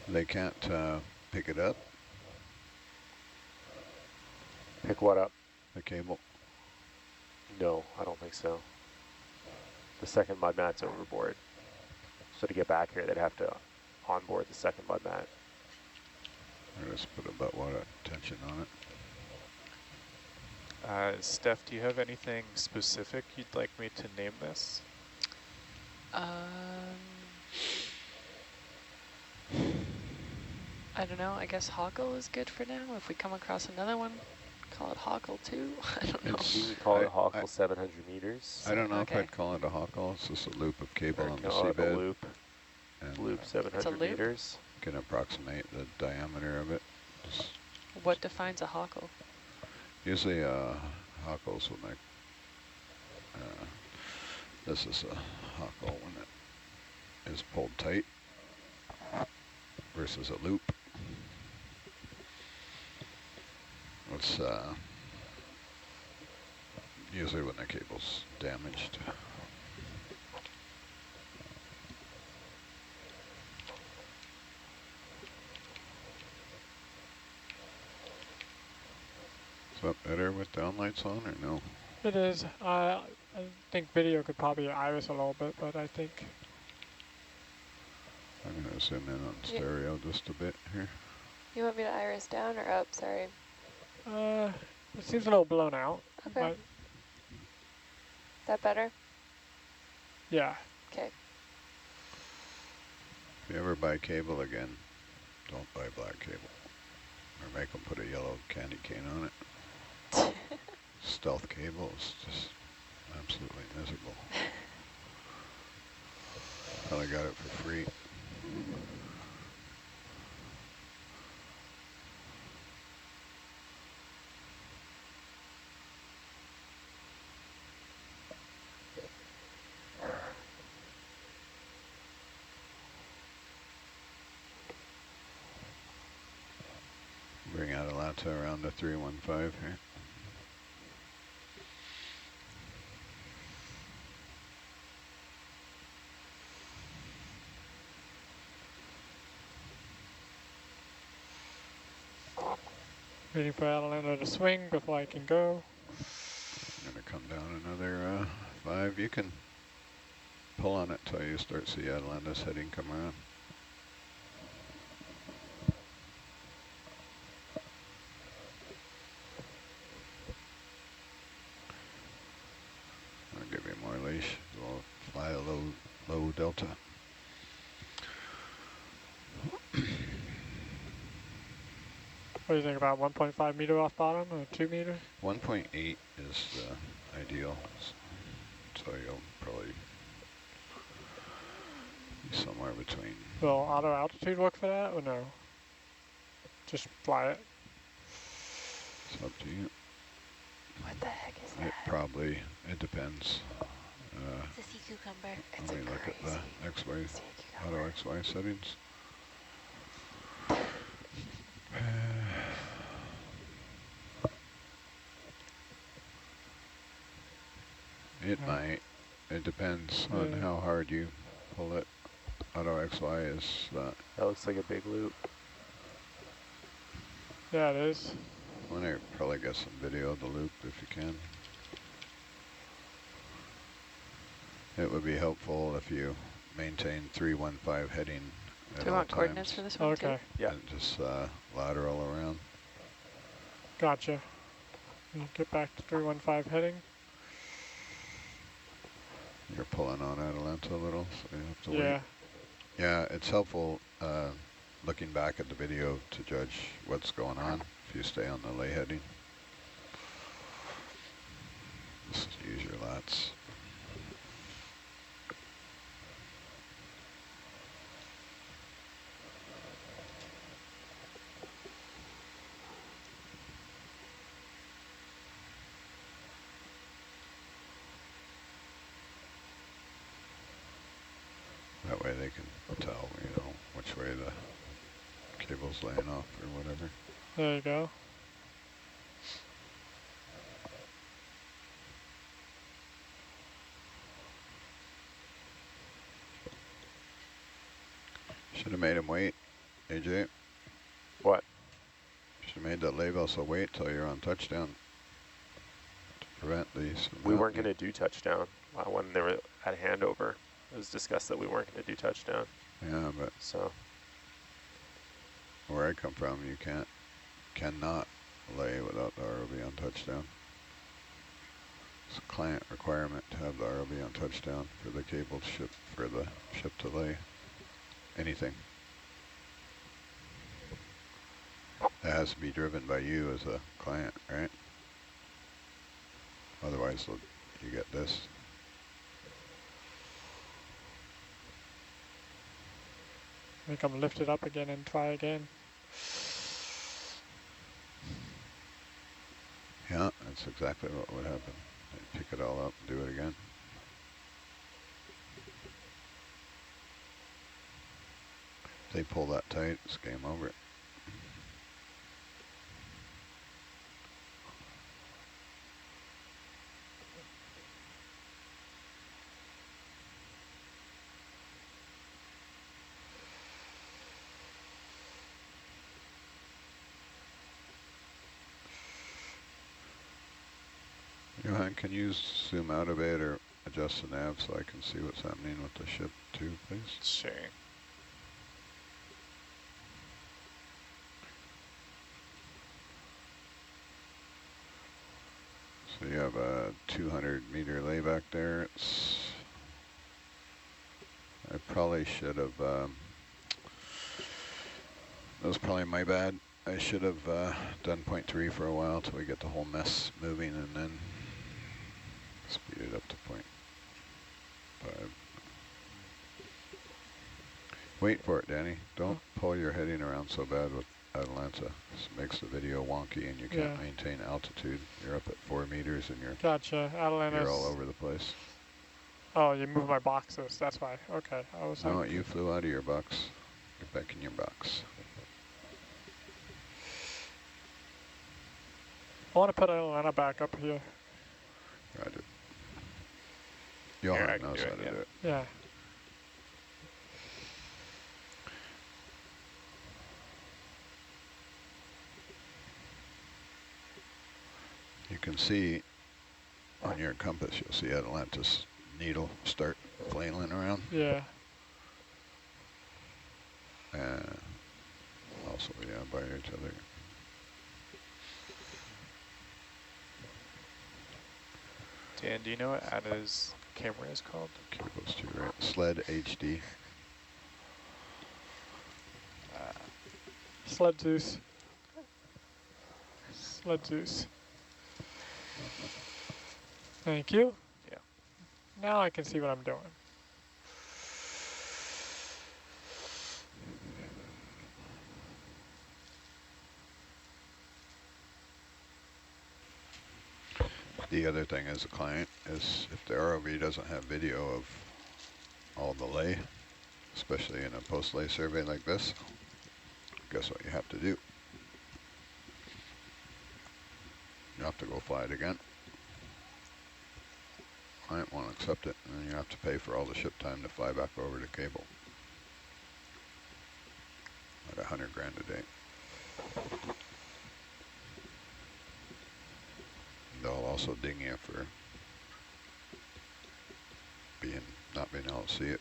They can't pick it up, Pick what up? the cable. No, I don't think so. The second mud mat's overboard. So to get back here, they'd have to onboard the second mud mat. I just put a butt water tension on it. Steph, do you have anything specific you'd like me to name this? I don't know. I guess hawkle is good for now. If we come across another one, call it hawkle too. I don't know. You can call it I- hawkle 700 meters. I don't know if Okay. I'd call it a hawkle. It's just a loop of cable Or on the call it a seabed. loop. And Loop 700 loop? meters. can approximate the diameter of it. Just What defines a hawkle? usually hawkles will make, this is a hawkle when it is pulled tight versus a loop. It's usually when the cable's damaged. Is that better with downlights on or no? It is. I think video could probably iris a little bit, but I think I'm going to zoom in on Yeah. stereo just a bit here. You want me to iris down or up? Sorry. it seems a little blown out. Okay. But That better? yeah. Okay. If you ever buy cable again, don't buy black cable. Or make them put a yellow candy cane on it. Stealth cable is just absolutely miserable. Well, I got it for free. Bring out Alata around the 315 here. Waiting for Atalanta to swing before I can go. I'm going to come down another 5. You can pull on it till you start to see Atalanta's heading come around. I'll give you more leash. We'll fly a low delta. What do you think about 1.5 meter off bottom or 2 meter? 1.8 is the ideal. So you'll probably be somewhere between. Will auto altitude work for that or no? Just fly it. It's up to you. What the heck is It that? probably, it depends. It's a sea cucumber. It's Let a me look at crazy the XY, sea auto cucumber. XY settings. It might. It depends on how hard you pull it. Auto XY is That looks like a big loop. Yeah, it is. I want to probably get some video of the loop if you can. It would be helpful if you maintain 315 heading at Do we all want coordinates times. for this one too? Okay, Yeah. And just lateral around. gotcha. Get back to 315 heading. You're pulling on Atalanta a little, so you have to Yeah. wait. Yeah, it's helpful looking back at the video to judge what's going on if you stay on the lay heading. Just use your lats. That way they can tell, you know, which way the cable's laying off or whatever. There you go. Should have made him wait, AJ. What? Should have made that lay vessel wait till you're on touchdown to prevent these. We weren't going to do touchdown when they were at handover. It was discussed that we weren't going to do touchdown. Yeah, but So where I come from, you cannot lay without the ROV on touchdown. It's a client requirement to have the ROV on touchdown for the cable ship, for the ship to lay anything. It has to be driven by you as a client, right? Otherwise, you get this. I think I'm lift it up again and try again. Yeah, that's exactly what would happen. They pick it all up and do it again. If they pull that tight, it's game over. Johan, can you zoom out a bit or adjust the nav so I can see what's happening with the ship too, please? Sure. So you have a 200-meter layback there. I probably should have, that was probably my bad. I should have done 0.3 for a while till we get the whole mess moving and then speed it up to 0.5. Wait for it, Danny. Don't pull your heading around so bad with Atalanta. This makes the video wonky and you can't maintain altitude. You're up at 4 meters and Gotcha. Atalanta's. you're all over the place. Oh, you moved my boxes. That's why. Okay. I was No, like, you flew out of your box. Get back in your box. I want to put Atalanta back up here. Roger. Here, I Johan can knows do how it, to yeah. do it. Yeah. You can see on your compass, you'll see Atalanta's needle start flailing around. Yeah. Also, yeah, by each other. Dan, do you know what Ada's camera is called? Cables to your right. Sled HD. Sled Zeus. Let's Zeus. Thank you. Yeah. Now I can see what I'm doing. The other thing as a client is if the ROV doesn't have video of all the lay, especially in a post-lay survey like this, guess what you have to do? You have to go fly it again. Client won't accept it, and then you have to pay for all the ship time to fly back over to cable. Like $100 grand a day. They'll also ding you for not being able to see it.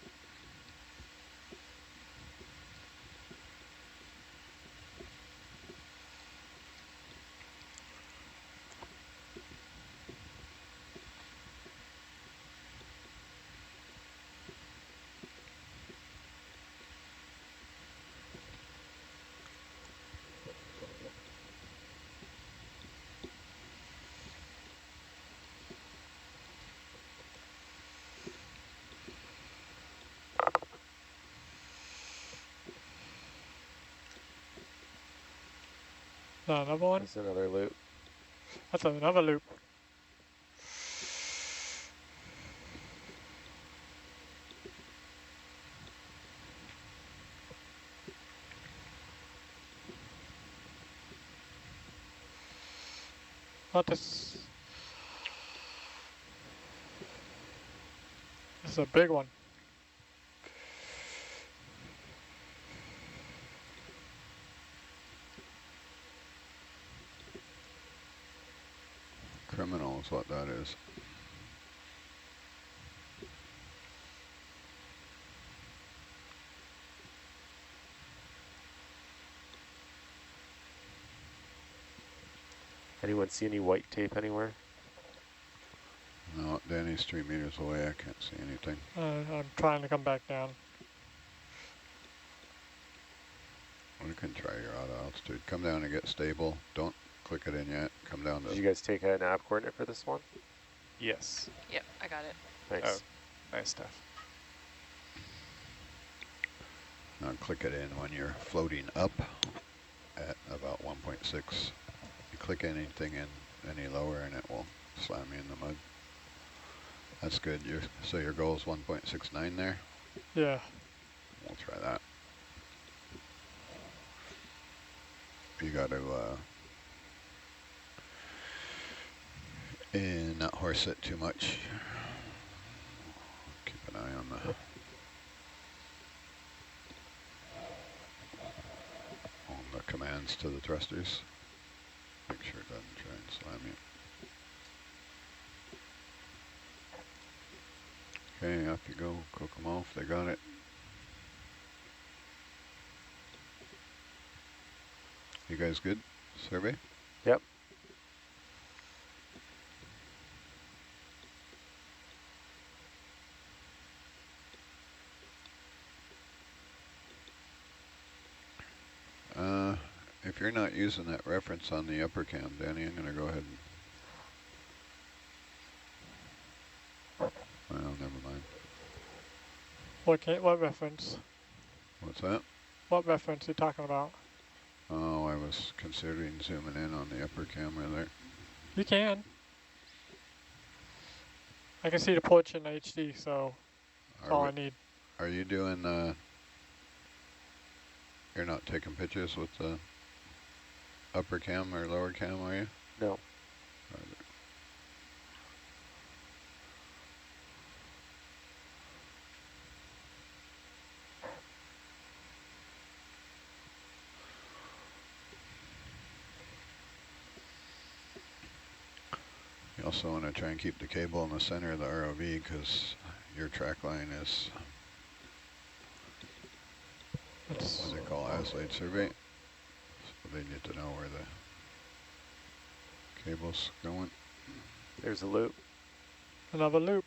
Another one? That's another loop. That's another loop. What is... This is a big one. Criminal is what that is. Anyone see any white tape anywhere? No, Danny's 3 meters away. I can't see anything. I'm trying to come back down. You can try your auto altitude. Come down and get stable. Don't click it in yet. Come down to... Did you guys take a nav coordinate for this one? Yes. Yep, I got it. Nice. Oh, nice stuff. Now click it in when you're floating up at about 1.6. You click anything in any lower and it will slam you in the mud. That's good. So your goal is 1.69 there? Yeah. We'll try that. You got to not horse it too much. Keep an eye on the commands to the thrusters. Make sure it doesn't try and slam you. Okay, off you go. Cook them off. They got it. You guys good? Survey? Yep. If you're not using that reference on the upper cam, Danny, I'm going to go ahead and... Well, never mind. What reference? What's that? What reference are you talking about? Oh, I was considering zooming in on the upper camera there. You can. I can see the porch in HD, so that's all I need. Are you doing, you're not taking pictures with the upper cam or lower cam, are you? No. You also want to try and keep the cable in the center of the ROV because your track line is what they call as-laid survey. So they need to know where the cable's going. There's a loop. Another loop.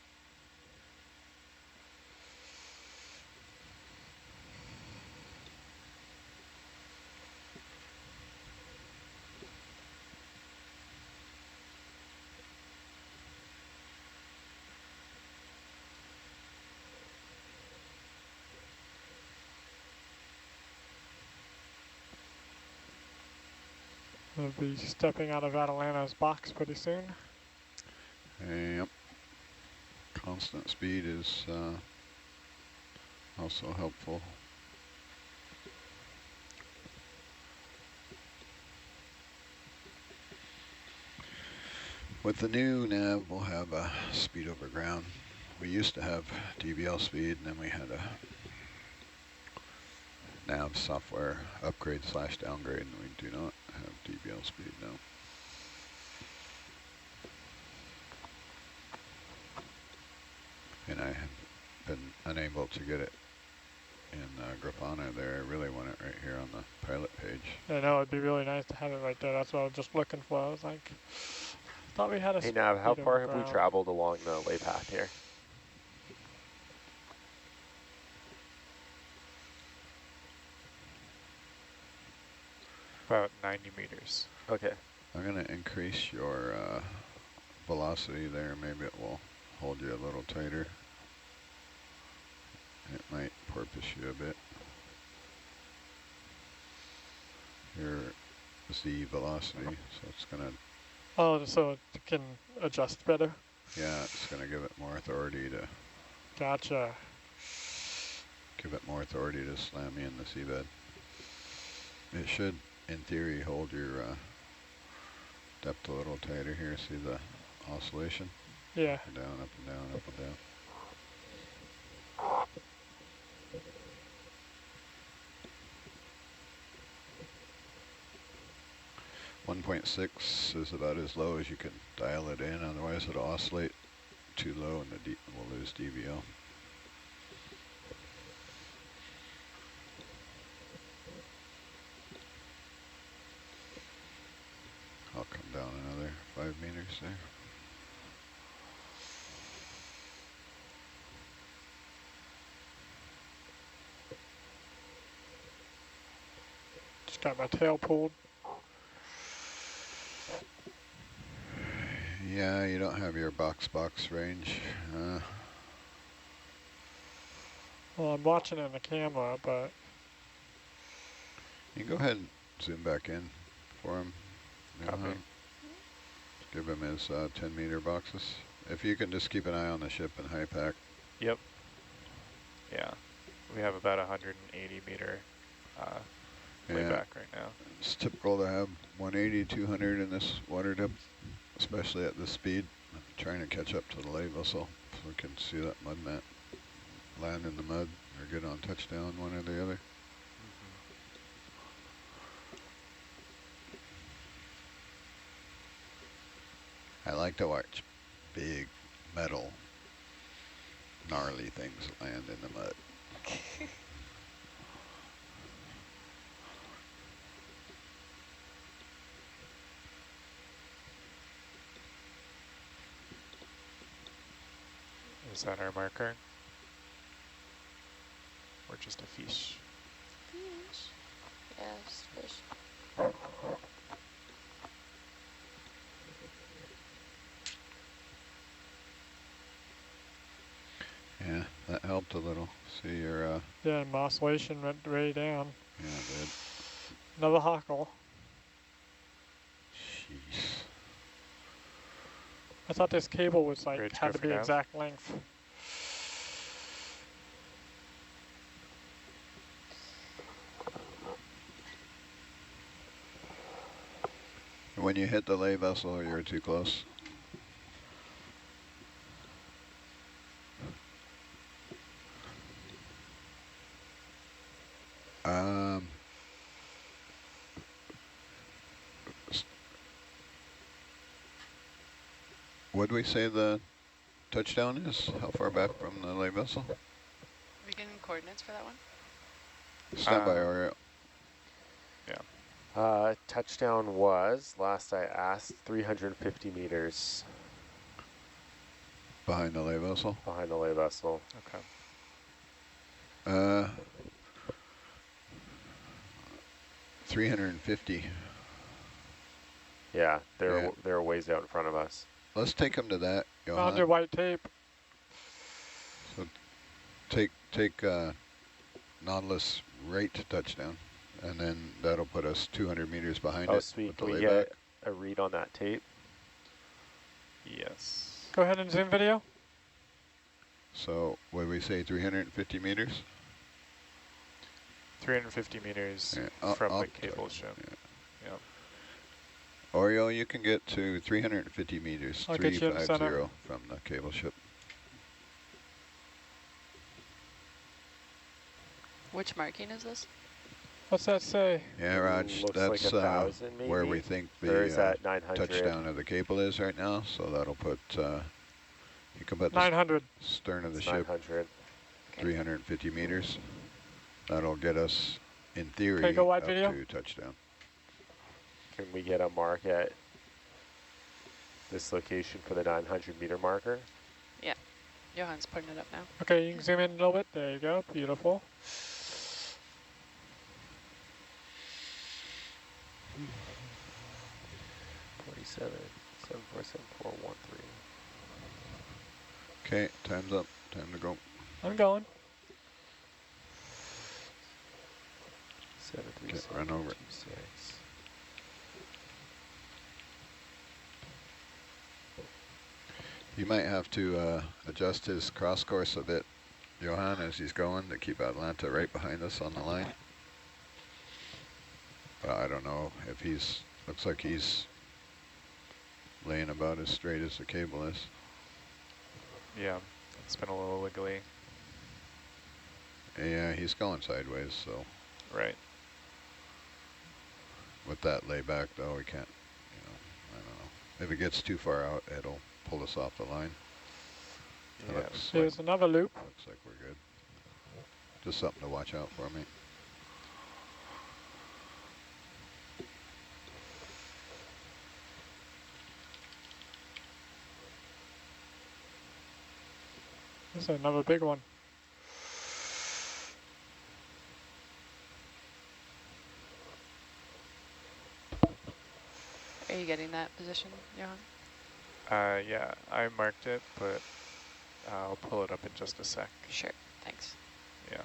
We'll be stepping out of Atalanta's box pretty soon. Yep. Constant speed is also helpful. With the new nav, we'll have speed over ground. We used to have DVL speed, and then we had a nav software upgrade / downgrade, and we do not have DVL speed now. And I have been unable to get it in Grafana there. I really want it right here on the pilot page. I know, it'd be really nice to have it right there. That's what I was just looking for. I was like, thought we had a Hey Nav, how speed far over have we ground. traveled along the lay path here? About 90 meters. Okay. I'm going to increase your velocity there. Maybe it will hold you a little tighter. It might porpoise you a bit. Your Z velocity, so it's going to, Oh, so it can adjust better? yeah, it's going to give it more authority to Gotcha. slam you in the seabed. It should, in theory, hold your depth a little tighter here. See the oscillation? Yeah. Up and down, up and down, up and down. 1.6 is about as low as you can dial it in, otherwise it'll oscillate too low and we'll lose DVL. I'll come down another 5 meters there. Just got my tail pulled. Yeah, you don't have your box range. Well, I'm watching it in the camera, but You can go ahead and zoom back in for him. Copy. Give him his 10-meter boxes. If you can just keep an eye on the ship and high pack. Yep. Yeah. We have about 180 meter layback right now. It's typical to have 180, 200 in this water depth, especially at this speed. I'm trying to catch up to the lay vessel so we can see that mud mat land in the mud or get on touchdown, one or the other. I like to watch big metal gnarly things land in the mud. Is that our marker? Or just a fish? Fish. Yeah, just fish. Yeah, that helped a little. See your, yeah, my oscillation went way down. yeah, it did. Another hockle. Jeez. I thought this cable was like, Bridge had to be goofing out. exact length. When you hit the lay vessel, you're too close. What'd we say the touchdown is? How far back from the lay vessel? Are we getting coordinates for that one? Stand by, Oriole. Touchdown was, last I asked, 350 meters Behind the lay vessel. behind the lay vessel. Okay. 350. Yeah, they're Yeah. they're ways out in front of us. Let's take them to that, Found your Johan. white tape. So take Nautilus right to touchdown. and then that'll put us 200 meters behind Oh, it sweet. with the Can we layback. get a read on that tape? Yes. Go ahead and zoom video. So what do we say, 350 meters? 350 meters Yeah, from I'll the cable ship. Yeah. Yep. Oreo, you can get to 350 meters, I'll get you in the center. 350 from the cable ship. Which marking is this? What's that say? Yeah, Raj, Looks that's like 1,000 maybe. where we think Or is the that 900? touchdown of the cable is right now. So that'll put, you can put the 900. stern of the It's ship 900. 350 meters. That'll get us, in theory, Okay, go wide up video. to touchdown. Can we get a mark at this location for the 900 meter marker? Yeah. Johan's putting it up now. Okay, you can zoom in a little bit. There you go. Beautiful. Forty-seven, 747-413. Okay, time's up. Time to go. I'm going. 737. run over it. 26. You might have to adjust his cross course a bit, Johan, as he's going, to keep Atlanta right behind us on the line. But I don't know if he's, looks like he's laying about as straight as the cable is. Yeah, it's been a little wiggly. Yeah, he's going sideways, so Right. with that layback though, we can't, you know, I don't know. If it gets too far out, it'll pull us off the line. It Yeah. looks Here's another loop. like we're good. Just something to watch out for me. This is another big one. Are you getting that position, Johan? Yeah, I marked it, but I'll pull it up in just a sec. Sure. Thanks. Yeah.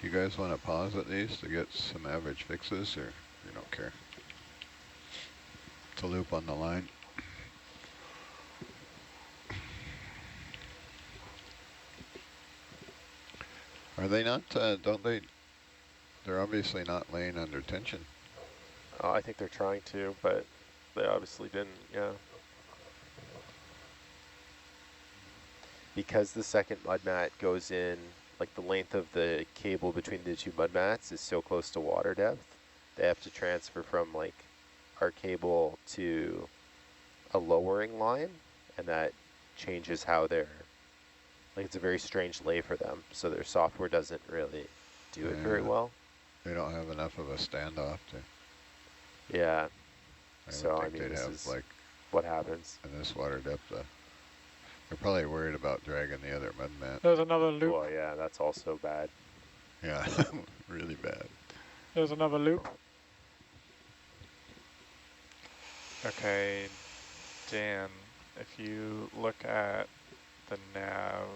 Do you guys want to pause at these to get some average fixes, or you don't care? To loop on the line. Are they not, don't they, they're obviously not laying under tension. I think they're trying to, but they obviously didn't, yeah. Because the second mud mat goes in, like the length of the cable between the two mud mats is so close to water depth, they have to transfer from like our cable to a lowering line, and that changes how they're, like it's a very strange lay for them, so their software doesn't really do it very well. They don't have enough of a standoff to, Yeah, I so don't I think mean they'd this have is like, what happens. in this water depth, they're probably worried about dragging the other mud mat. There's another loop. Well, yeah, that's also bad. Yeah, really bad. There's another loop. Okay, Dan, if you look at the nav,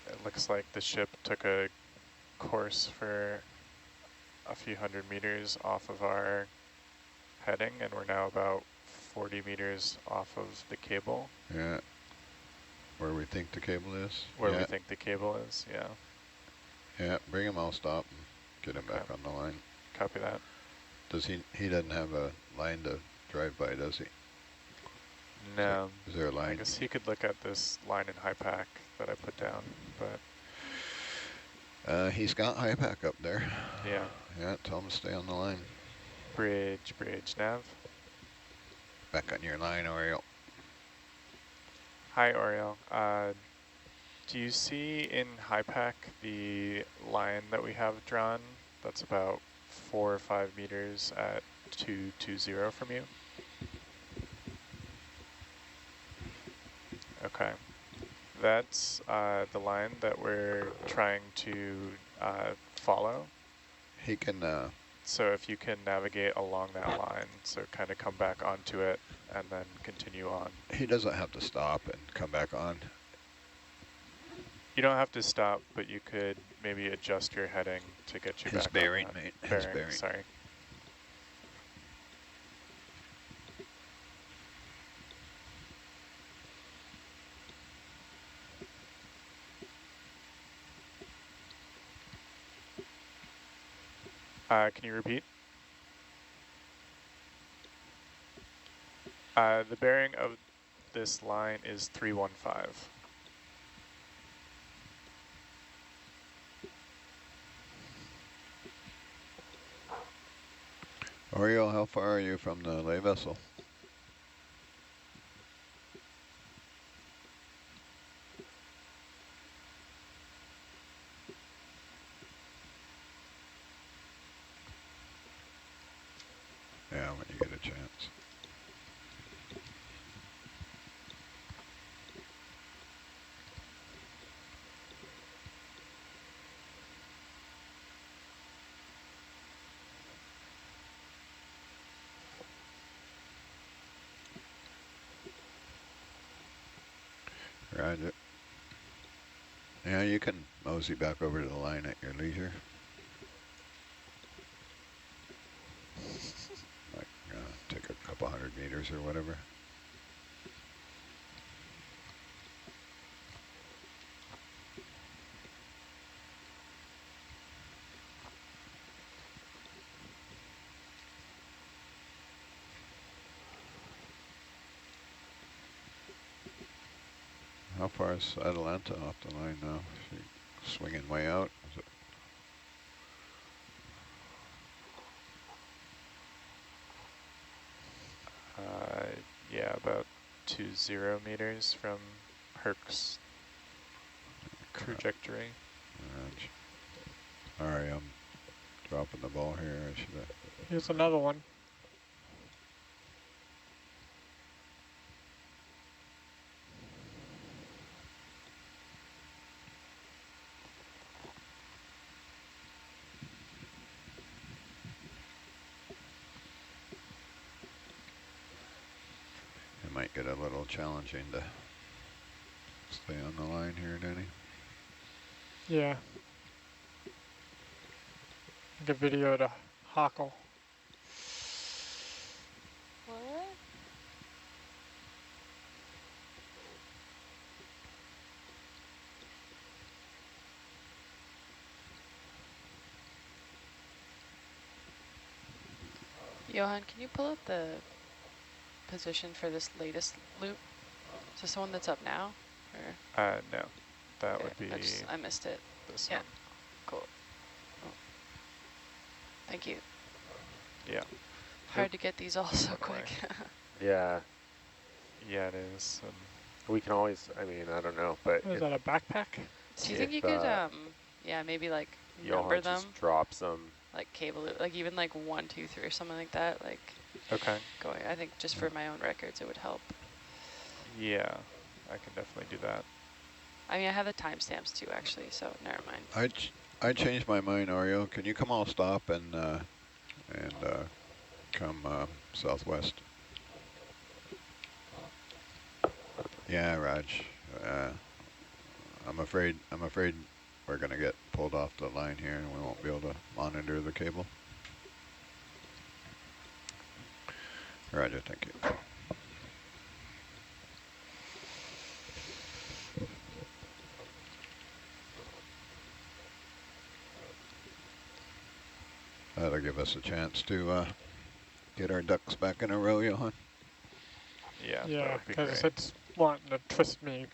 it looks like the ship took a course for a few hundred meters off of our heading, and we're now about 40 meters off of the cable. Yeah, where we think the cable is. Where yeah. we think the cable is, yeah. Yeah, bring him, I'll stop and get him back on the line. Copy that. Does he doesn't have a line to drive by, does he? No. Is there a line? I guess he could look at this line in high pack that I put down, but He's got high pack up there. yeah. Yeah, tell him to stay on the line. Bridge, nav. Back on your line, Oriole. Hi, Oriole. Do you see in high pack the line that we have drawn? That's about 4 or 5 meters at 220 from you. Okay. That's the line that we're trying to follow. He can, So if you can navigate along that line, so kind of come back onto it and then continue on. he doesn't have to stop and come back on. You don't have to stop, but you could maybe adjust your heading to get you His back bearing, on that mate. His bearing. Sorry. Can you repeat? The bearing of this line is 315. Oriole, how far are you from the lay vessel? Yeah, when you get a chance. Roger. Yeah, you can mosey back over to the line at your leisure. Like, take a couple 100 meters or whatever. How far is Atalanta off the line now? Is she swinging way out? Is it Yeah, about 20 meters from Herc's trajectory. Alright, I'm dropping the ball here. I should have. Here's another one. It might get a little challenging to stay on the line here, Danny. Yeah. Like a video to Hockle. What? Johan, can you pull up the position for this latest loop? Is this the one that's up now? Or? No, that Okay, would be I missed it. this Yeah. one. Cool. Oh. Thank you. Yeah. Hard to get these all so Went away. quick. Yeah, Yeah, it is. we can always, I mean, I don't know, but Is that a backpack? Do you think you if, could, yeah, maybe like number Johan them? just drops them. Like cable, like even like 1, 2, 3 or something like that, like Okay. going, I think just for my own records, it would help. Yeah, I can definitely do that. I mean, I have the timestamps too, actually, so never mind. I changed my mind, Oreo. Can you come all stop and come southwest? Yeah, Raj. I'm afraid we're gonna get pulled off the line here, and we won't be able to monitor the cable. Roger, thank you. That'll give us a chance to get our ducks back in a row, Johan. Yeah, that Yeah, would be because great. it's wanting to twist me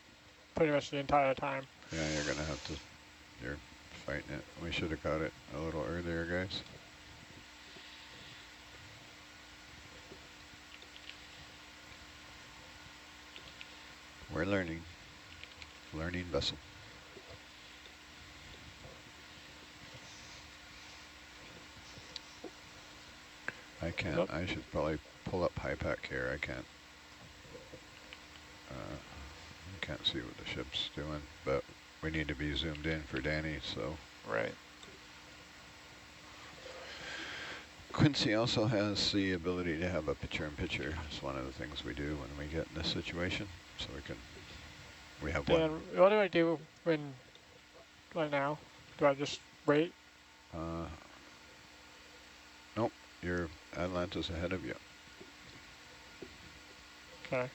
pretty much the entire time. Yeah, you're gonna have to. You're fighting it. We should have got it a little earlier, guys. We're learning. Learning vessel. I can't. Yep. I should probably pull up high pack here. I can't. Can't see what the ship's doing, but we need to be zoomed in for Danny, so. Right. Quincy also has the ability to have a picture-in-picture. It's one of the things we do when we get in this situation, so we have Dan, one. what do I do when right now? Do I just wait? Nope, your Atlanta's ahead of you. Okay.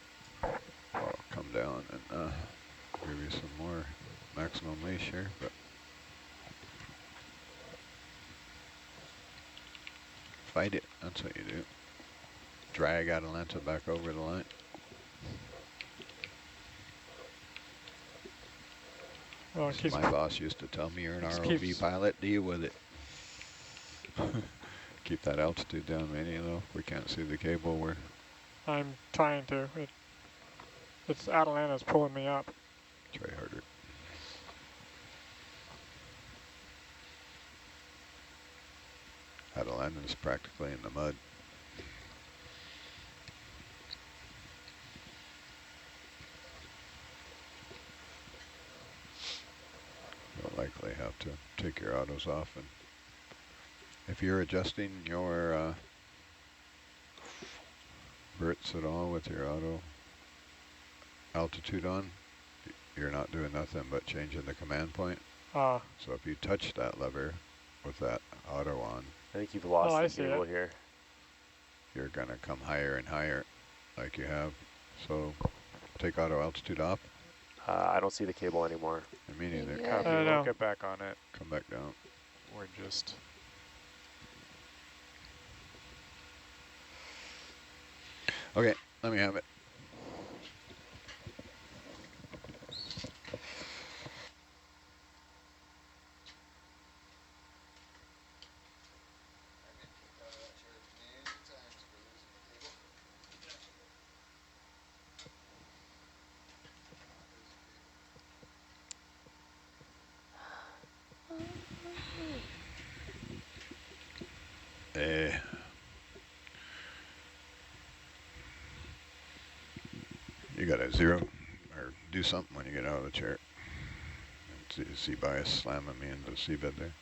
I'll come down and give you some more maximum leash here, but fight it, that's what you do. Drag Atalanta back over the line. Well, it keeps, My boss used to tell me, you're an Just ROV keeps- pilot, deal with it. Keep that altitude down, Manny, though. If we can't see the cable, we're I'm trying to. It's Atalanta's pulling me up. try harder. Atalanta's practically in the mud. You'll likely have to take your autos off, and if you're adjusting your verts at all with your auto altitude on, you're not doing nothing but changing the command point. Ah, So if you touch that lever with that auto on, I think you've lost I the see cable it. here. you're going to come higher and higher like you have. So take auto altitude off. I don't see the cable anymore. And me neither. Yeah. Copy, I we'll know. get back on it. Come back down. We're just... Okay, let me have it. You got to zero or do something when you get out of the chair. See bias slamming me into the seabed there.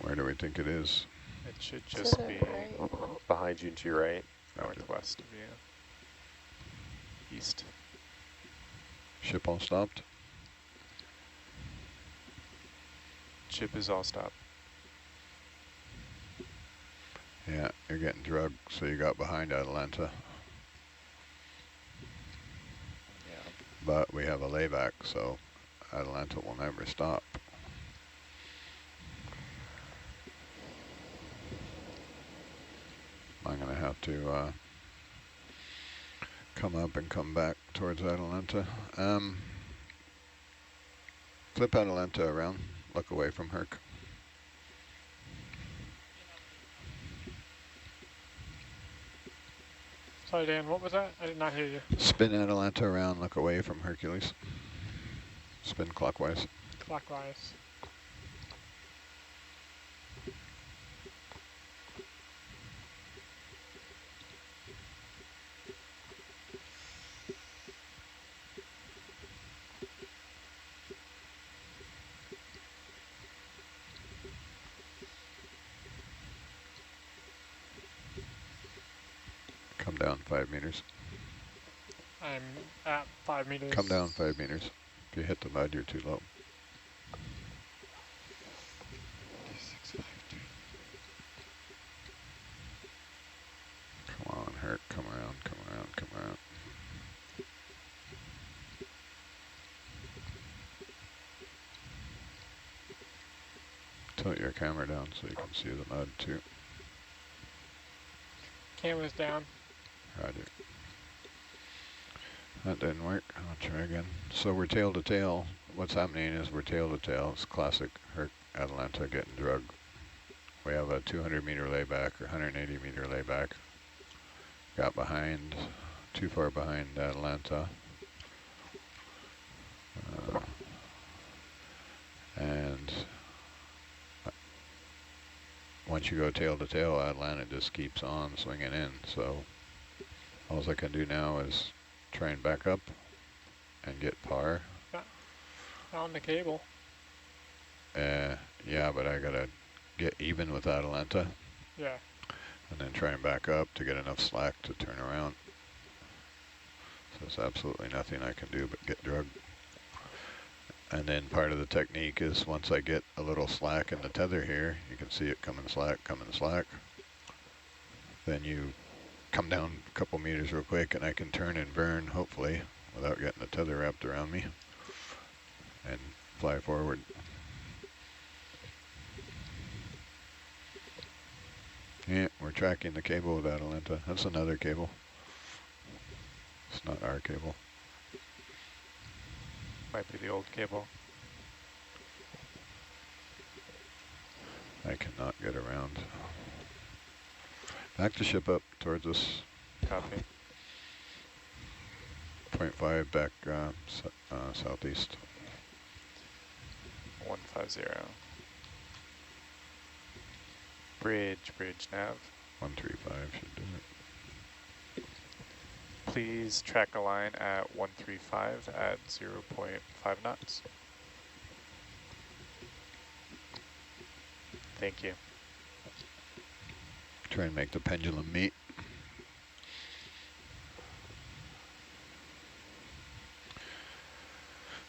Where do we think it is? It should To just the be right. Behind you and to your right. northwest of you. East. Ship all stopped? Chip is all stopped. Yeah, you're getting drugged, so you got behind Atalanta. Yeah. But we have a layback, so Atalanta will never stop. I'm going to have to come up and come back towards Atalanta. Flip Atalanta around, look away from Herc. sorry, Dan. What was that? I did not hear you. Spin Atalanta around, look away from Hercules. Spin clockwise. Clockwise. Come down 5 meters. I'm at 5 meters. Come down 5 meters. If you hit the mud, you're too low. Come on, Herc, come around, come around, come around. Tilt your camera down so you can see the mud too. Camera's down. Roger. That didn't work. I'll try again. So we're tail to tail. What's happening is we're tail to tail. It's classic Herc Atalanta getting drugged. We have a 200 meter layback or 180 meter layback. Got behind, too far behind Atalanta. And once you go tail to tail, Atalanta just keeps on swinging in. So all I can do now is try and back up and get par. On the cable. Yeah, but I gotta get even with Atalanta Yeah. and then try and back up to get enough slack to turn around. There's absolutely nothing I can do but get drug. And then part of the technique is once I get a little slack in the tether here, you can see it coming slack, then you come down a couple meters real quick and I can turn and burn, hopefully, without getting the tether wrapped around me, and fly forward. Yeah, we're tracking the cable with Atalanta. That's another cable. It's not our cable. Might be the old cable. I cannot get around. Back the ship up towards us. Copy. 0.5 back southeast. 150. Bridge nav. 135 should do it. Please track a line at 135 at 0.5 knots. Thank you. Try and make the pendulum meet.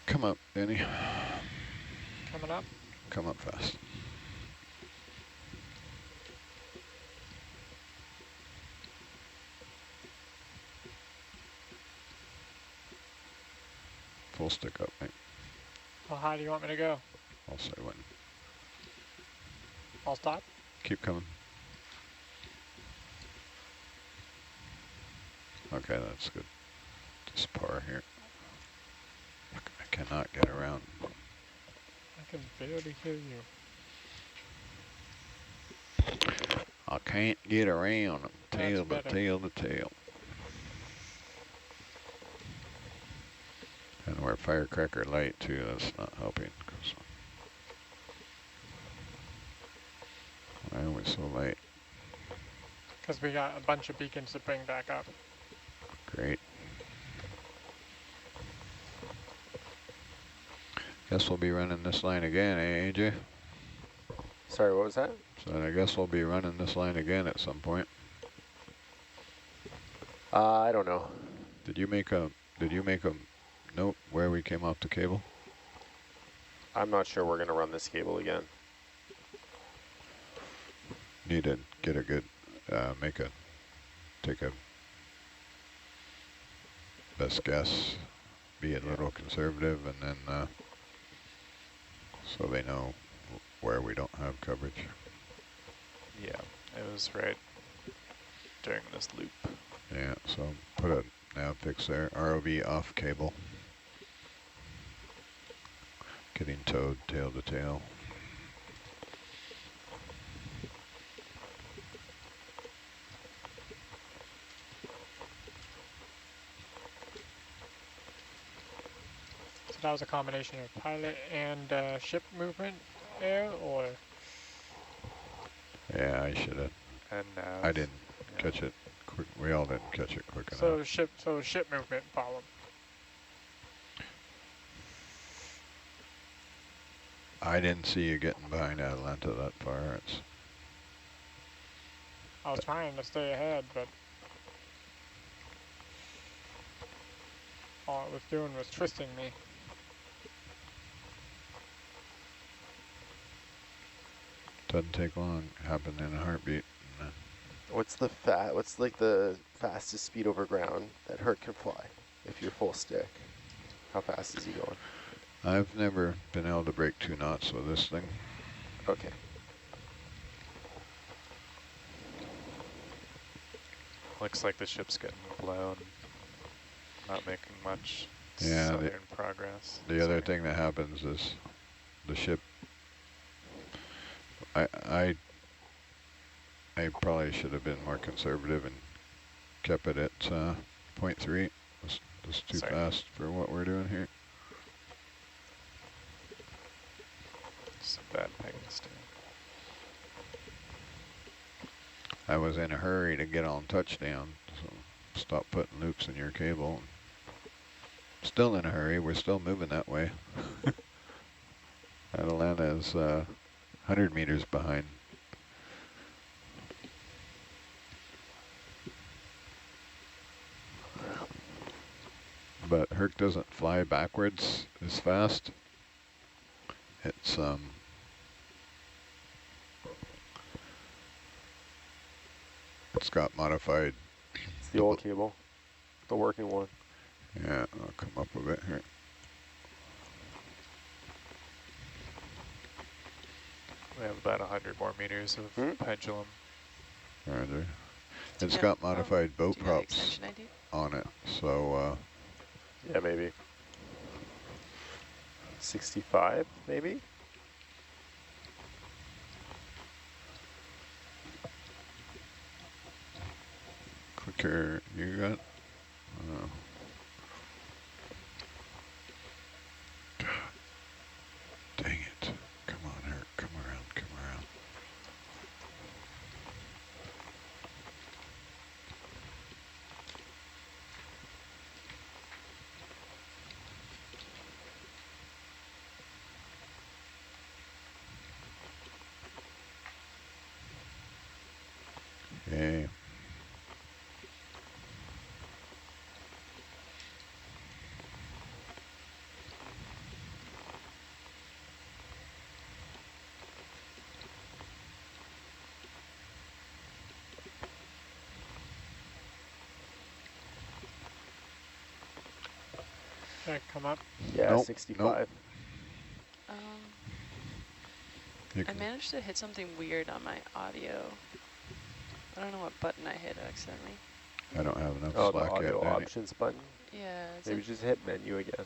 Come up, Danny. Coming up. Come up fast. Full stick up, mate. How high do you want me to go? I'll say when. I'll stop. Keep coming. Okay, that's good. Just par here. I cannot get around. I can barely hear you. I can't get around. Tail to better. tail to tail. And we're firecracker light too. That's not helping. Why are we so light? Because we got a bunch of beacons to bring back up. Great. Guess we'll be running this line again, eh, AJ? Sorry, what was that? So I guess we'll be running this line again at some point. I don't know. Did you make a note where we came off the cable? I'm not sure we're going to run this cable again. Need to get a good, take a best guess, be a little conservative, and then so they know where we don't have coverage. Yeah, it was right during this loop. Yeah, so put a nav fix there. ROV off cable. Getting towed tail to tail. So that was a combination of pilot and ship movement there, or? Yeah, I should have. And I didn't catch it quick. We all didn't catch it quick So enough. ship movement problem. I didn't see you getting behind Atalanta that far. I was trying to stay ahead, but all it was doing was twisting me. Doesn't take long. Happened in a heartbeat. What's like the fastest speed over ground that Herc can fly if you're full stick? How fast is he going? I've never been able to break 2 knots with this thing. Okay. looks like the ship's getting blown. Not making much southern progress. The other thing that happens is the ship, I probably should have been more conservative and kept it at 0.3. It's just too fast for what we're doing here. Some bad pings too. I was in a hurry to get on touchdown, so stop putting loops in your cable. Still in a hurry, we're still moving that way. Atalanta is 100 meters behind. Herc doesn't fly backwards as fast. It's got modified. It's the old cable, the working one. Yeah, I'll come up a bit here. We have about 100 more meters of pendulum. Roger. Do It's you know- got modified boat do you know the props extension ID? on it, so Yeah, maybe. 65, maybe? clicker you got. God, dang it! Come on, Herc, come around, come around. Okay. Okay, come up. Yeah, Nope, 65. You I can, managed to hit something weird on my audio. I don't know what button I hit accidentally. I don't have enough Oh, the slack yet, audio Danny. options button. Yeah, it's Maybe like, just hit menu again.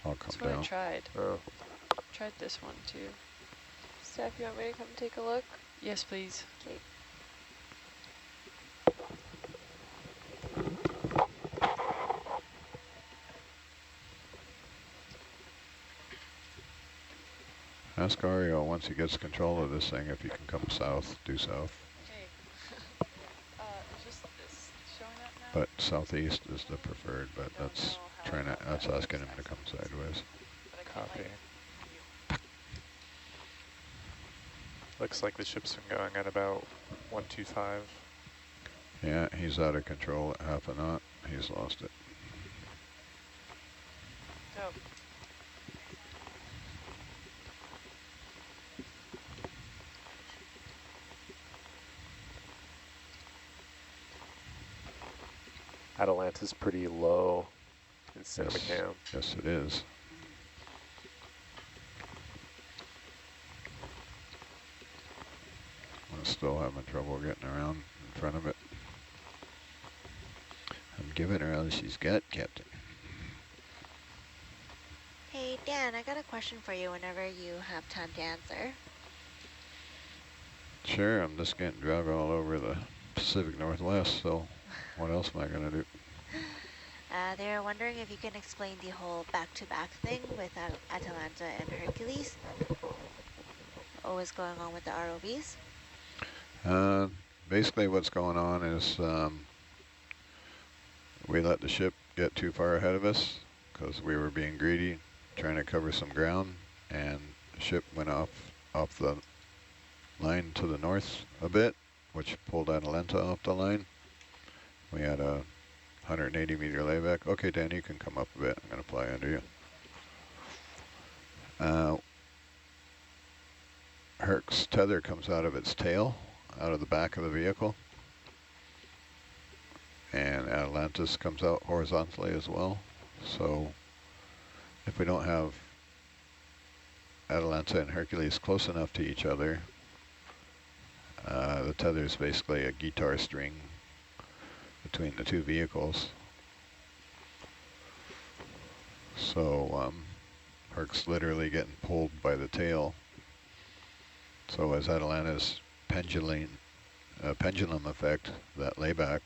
I'll that's come what I down. tried. Oh. Tried this one too. Steph, you want me to come take a look? Yes, please. Okay. Ask Ario once he gets control of this thing if he can come south, due south. Okay. Is just this showing up now? But southeast is the preferred, but Don't that's know how I got that's that. asking him Just to come accidentally sideways. But I can't, Copy. like, Looks like the ship's been going at about 125. Yeah, he's out of control at half a knot. He's lost it. go. Atalanta's pretty low in Cinemacam. Yes, it is. I'm still having trouble getting around in front of it. I'm giving her all she's got, Captain. Hey, Dan, I got a question for you whenever you have time to answer. Sure, I'm just getting drug all over the Pacific Northwest, so what else am I going to do? They're wondering if you can explain the whole back-to-back thing with Atalanta and Hercules. What was going on with the ROVs? Basically what's going on is we let the ship get too far ahead of us because we were being greedy, trying to cover some ground, and the ship went off the line to the north a bit, which pulled Atalanta off the line. We had a 180 meter layback. Okay, Dan, you can come up a bit. I'm going to fly under you. Herc's tether comes out of its tail, out of the back of the vehicle. And Atalantis comes out horizontally as well. So if we don't have Atalanta and Hercules close enough to each other, the tether is basically a guitar string between the two vehicles. So Herc's literally getting pulled by the tail. So as Atalanta's pendulum effect, that layback,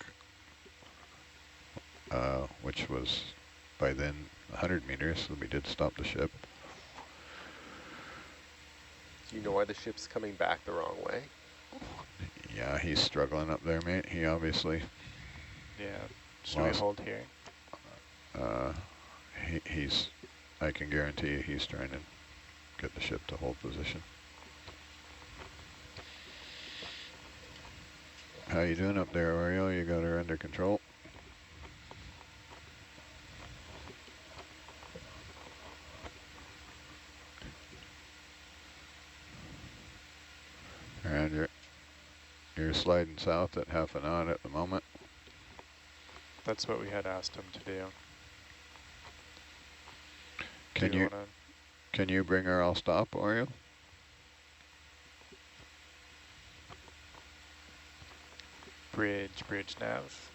which was by then 100 meters, so we did stop the ship. Do you know why the ship's coming back the wrong way? Yeah, he's struggling up there, mate. He obviously, Yeah. Should we hold here? he's, I can guarantee you he's trying to get the ship to hold position. How you doing up there, Oreo? You got her under control? And you're sliding south at half a knot at the moment. That's what we had asked him to do. Can you bring her all stop, Oriole? Bridge nav.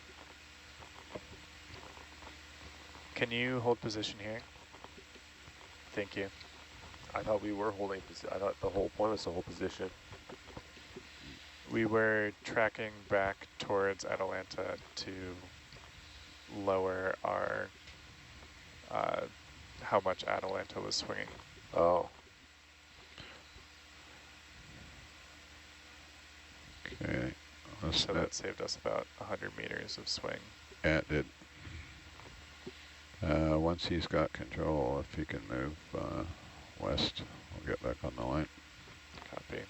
Can you hold position here? Thank you. I thought we were holding, I thought the whole point was to hold position. We were tracking back towards Atalanta to lower our, how much Atalanta was swinging. Oh. Okay. So that saved us about 100 meters of swing. Yeah, it did. Once he's got control, if he can move west, we'll get back on the line. Copy.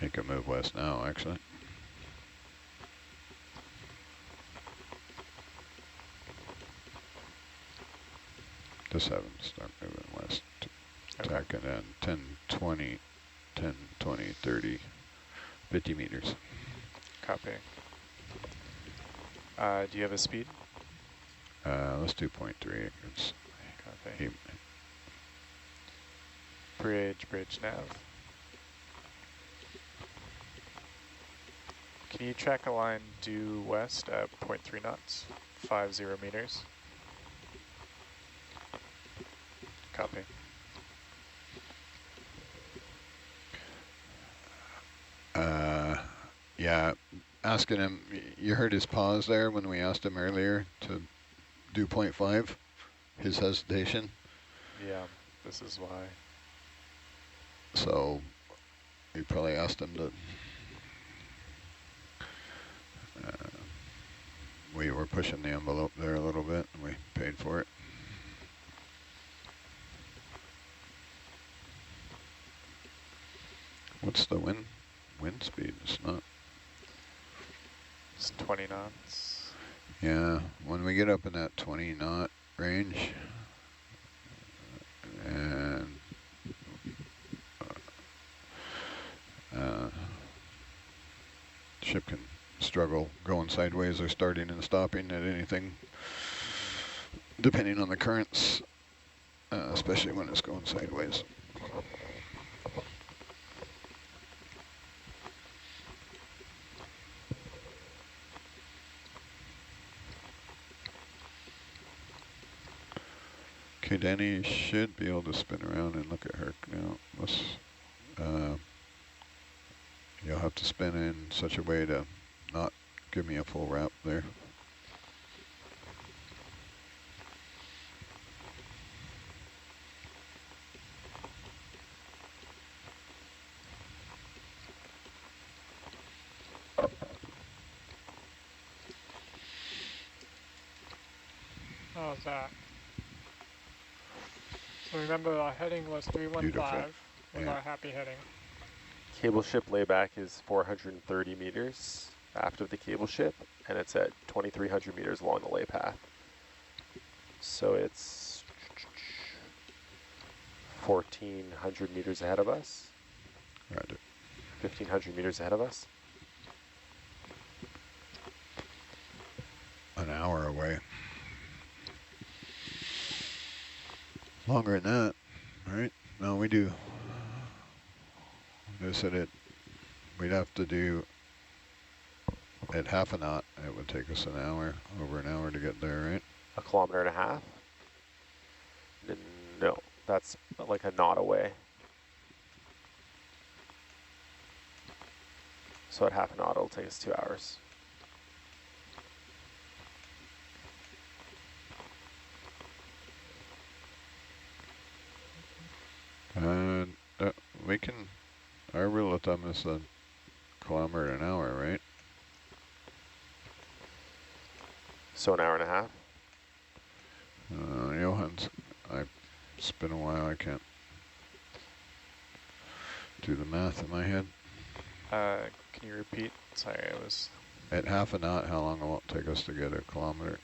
He can move west now, actually. Just have him start moving west. Attack and then 10, 20, 10, 20, 30, 50 meters. Copy. Do you have a speed? Let's do 0.3. It's Copy. Bridge nav. Can you track a line due west at 0.3 knots, 50 meters? Copy. Yeah, asking him, you heard his pause there when we asked him earlier to do 0.5, his hesitation. Yeah, this is why. So we probably asked him to, we were pushing the envelope there a little bit and we paid for it. What's the wind speed? It's not. It's 20 knots. Yeah, when we get up in that 20 knot range, and ship can struggle going sideways or starting and stopping at anything, depending on the currents, especially when it's going sideways. Okay, Danny should be able to spin around and look at her now. Let's, you'll have to spin in such a way to not give me a full wrap there. How's that? So remember our heading was 315 was our happy heading. Cable ship layback is 430 meters aft of the cable ship, and it's at 2,300 meters along the lay path. So it's 1,400 meters ahead of us. Roger. 1,500 meters ahead of us. An hour away. Longer than that, right? No, we do. They said we'd have to do at half a knot. It would take us an hour, over an hour to get there, right? 1.5 kilometers? No, that's like a knot away. So at half a knot, it'll take us 2 hours. And we can, our rule of thumb is a kilometer an hour, right? So an hour and a half? Johan's, it's been a while, I can't do the math in my head. Can you repeat? Sorry, I was... At half a knot, how long will it take us to get a kilometer?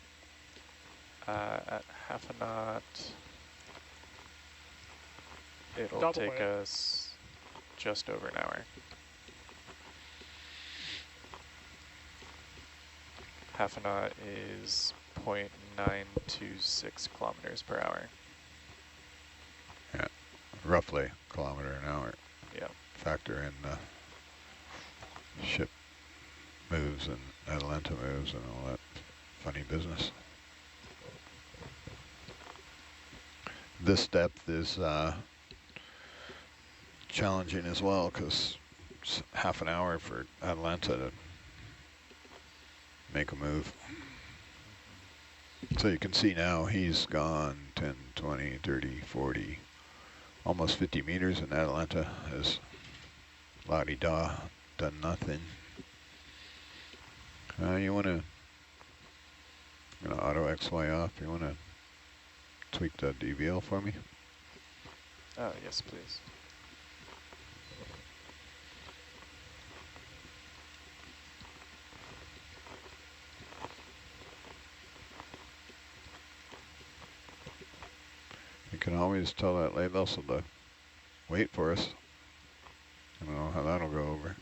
At half a knot, it'll Double take it. us just over an hour. Half a knot is 0.926 kilometers per hour. Yeah, roughly kilometer an hour. Yeah. Factor in the ship moves and Atalanta moves and all that funny business. This depth is challenging as well because it's half an hour for Atalanta to make a move. So you can see now he's gone 10, 20, 30, 40, almost 50 meters, and Atalanta has la-di-da, done nothing. You want to, I'm going to auto XY off. You want to tweak the DVL for me? Oh, yes, please. You can always tell that lay vessel to wait for us. I don't know how that'll go over.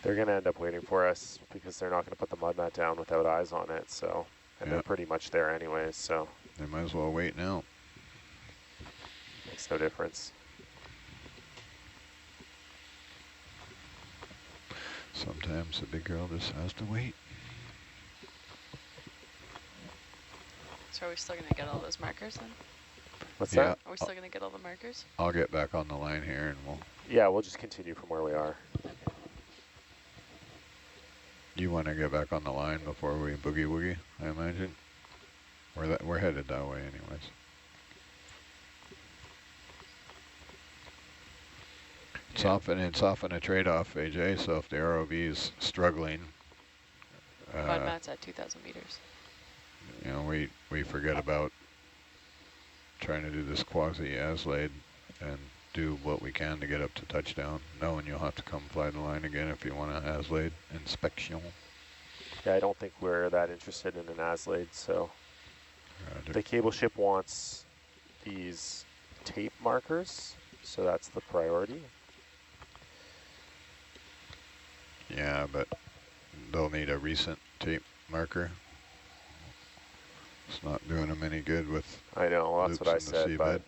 They're going to end up waiting for us because they're not going to put the mud mat down without eyes on it. So, and they're pretty much there anyways. So They might as well wait now. makes no difference. Sometimes the big girl just has to wait. So are we still going to get all those markers then? What's Yeah. that? Are we still going to get all the markers? I'll get back on the line here and Yeah, we'll just continue from where we are. you want to get back on the line before we boogie woogie, I imagine? We're headed that way anyways. It's often a trade-off, AJ, so if the ROV is struggling, Mud mat's at 2,000 meters. you know, we forget about trying to do this quasi-aslaid and do what we can to get up to touchdown, knowing you'll have to come fly the line again if you want an aslaid inspection. Yeah, I don't think we're that interested in an aslaid, so the cable ship wants these tape markers, so that's the priority. Yeah, but they'll need a recent tape marker. It's not doing them any good with I know, well, that's what I loops in the said, but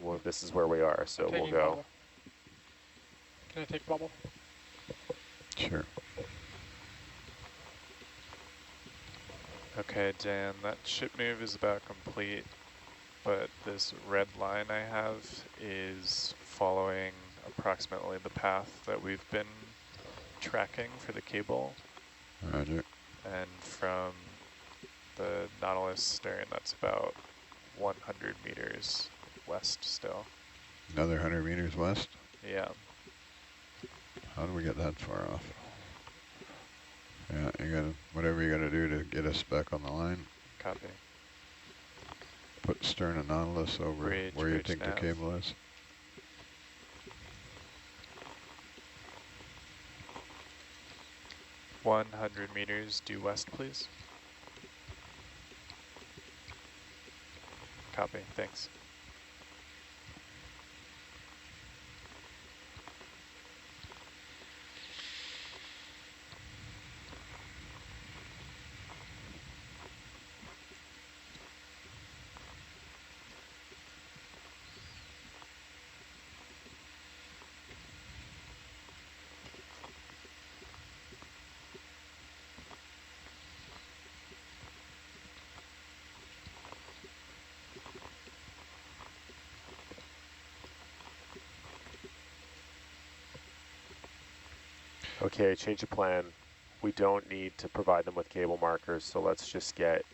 seabed. this is where we are, so we'll Taking go. bubble. Can I take bubble? Sure. Okay, Dan, that ship move is about complete, but this red line I have is following approximately the path that we've been tracking for the cable. Roger. And from the Nautilus stern, that's about 100 meters west still. Another 100 meters west? Yeah. How do we get that far off? Yeah, you gotta, whatever you gotta do to get us back on the line. Copy. Put stern of Nautilus over Bridge, where you bridge think nav. the cable is. $100 meters due west, please. Copy, thanks. Okay, change of plan. We don't need to provide them with cable markers, so let's just get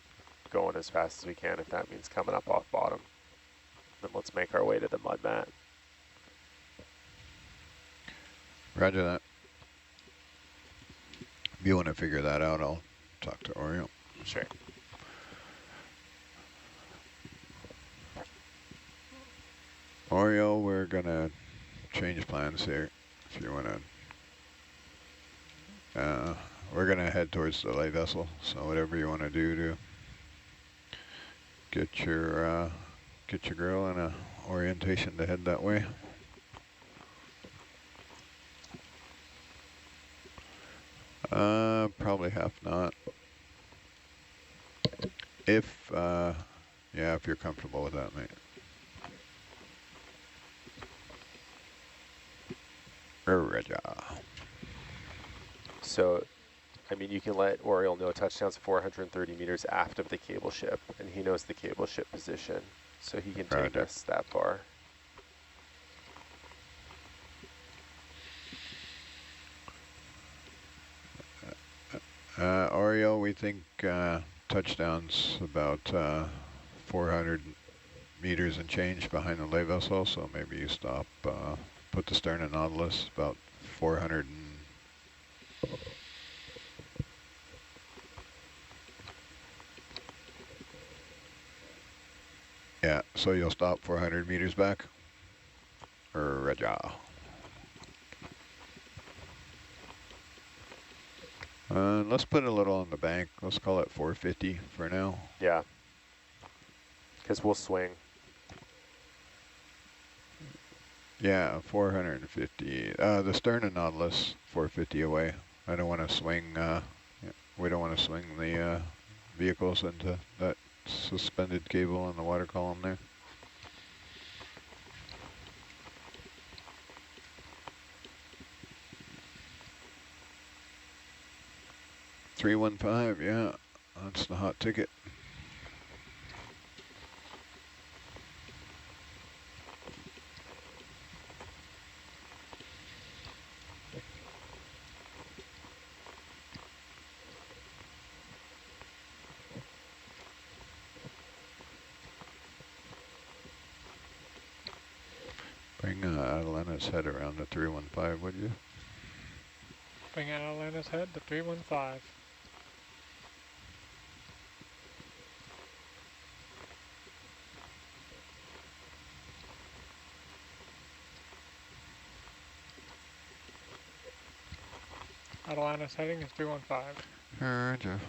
going as fast as we can if that means coming up off bottom. Then let's make our way to the mud mat. Roger that. If you want to figure that out, I'll talk to Oreo. Sure. Oreo, we're gonna change plans here. If you want to, we're gonna head towards the light vessel. So whatever you want to do to get your girl in a orientation to head that way. Probably half knot. If yeah, if you're comfortable with that, mate. Roger. So, I mean, you can let Oriole know touchdown's 430 meters aft of the cable ship, and he knows the cable ship position, so he can take Roger. us that far. Oriole, we think touchdown's about 400 meters and change behind the lay vessel, so maybe you stop, put the stern of Nautilus about 400 and yeah, so you'll stop 400 meters back. Roger. Let's put a little on the bank. Let's call it 450 for now. Yeah, because we'll swing. Yeah, 450. The stern of Nautilus, 450 away. I don't want to swing, we don't want to swing the vehicles into that suspended cable in the water column there. $315, yeah, that's the hot ticket. Bring Atlanta's head around the 315, would you? Bring out Atlanta's head, the 315. Atlanta's heading is 315. Roger.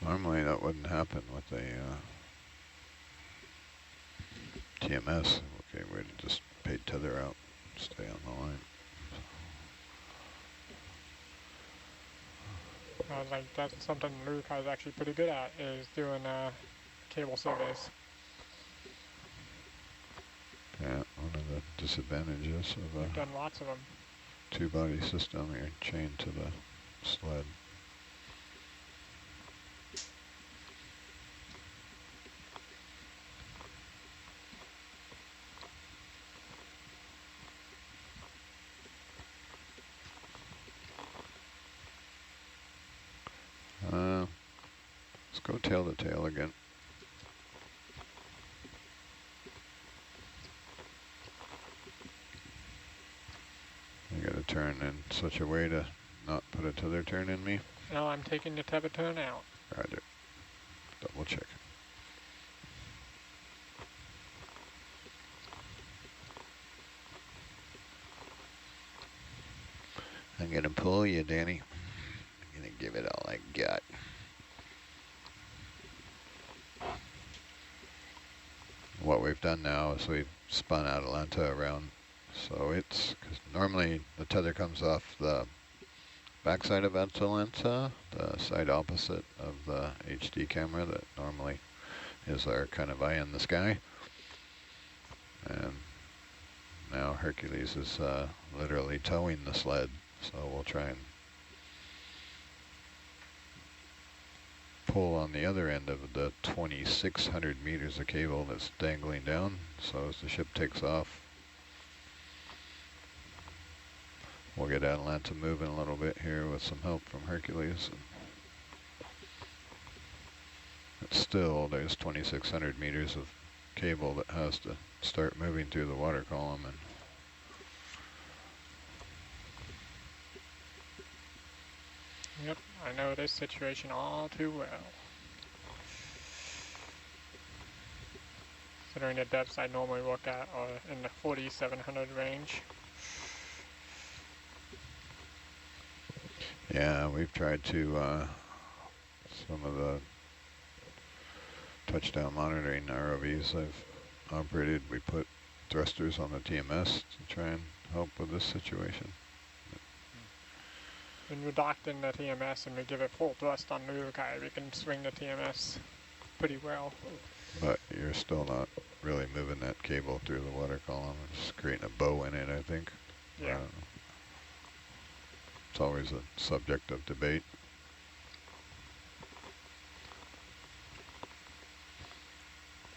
Normally that wouldn't happen with a TMS. Okay, we'd just pay tether out, stay on the line. I was like, that's something Luke is actually pretty good at, is doing cable surveys. Yeah, one of the disadvantages of I've a done lots of them. two-body system, you're chained to the sled. Let's go tail to tail again. You got to turn in such a way to not put a tether turn in me. No, I'm taking the tether turn out. Roger. Double check. I'm gonna pull you, Danny. I'm gonna give it all I got. What we've done now is we've spun Atalanta around, so it's, because normally the tether comes off the backside of Atalanta, the side opposite of the HD camera that normally is our kind of eye in the sky. And now Hercules is literally towing the sled, so we'll try and pull on the other end of the 2,600 meters of cable that's dangling down. So as the ship takes off, we'll get Atalanta moving a little bit here with some help from Hercules. But still, there's 2,600 meters of cable that has to start moving through the water column. And Yep, I know this situation all too well. Considering the depths I normally look at are in the 4,700 range. yeah, we've tried to, some of the touchdown monitoring ROVs I've operated, we put thrusters on the TMS to try and help with this situation. When we're docked in the TMS and we give it full thrust on Lukai, we can swing the TMS pretty well. But you're still not really moving that cable through the water column. It's creating a bow in it, I think. Yeah. It's always a subject of debate.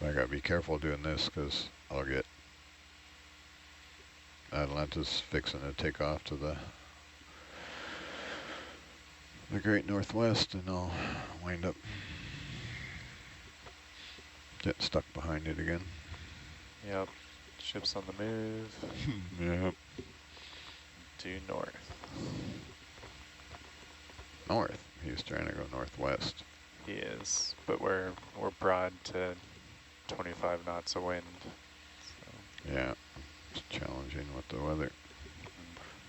I gotta be careful doing this because I'll get Atalanta's fixing to take off to the Great Northwest, and I'll wind up getting stuck behind it again. Yep. Ship's on the move. Yep. Due north. North. He's trying to go northwest. He is, but we're broad to 25 knots of wind. So. Yeah, it's challenging with the weather.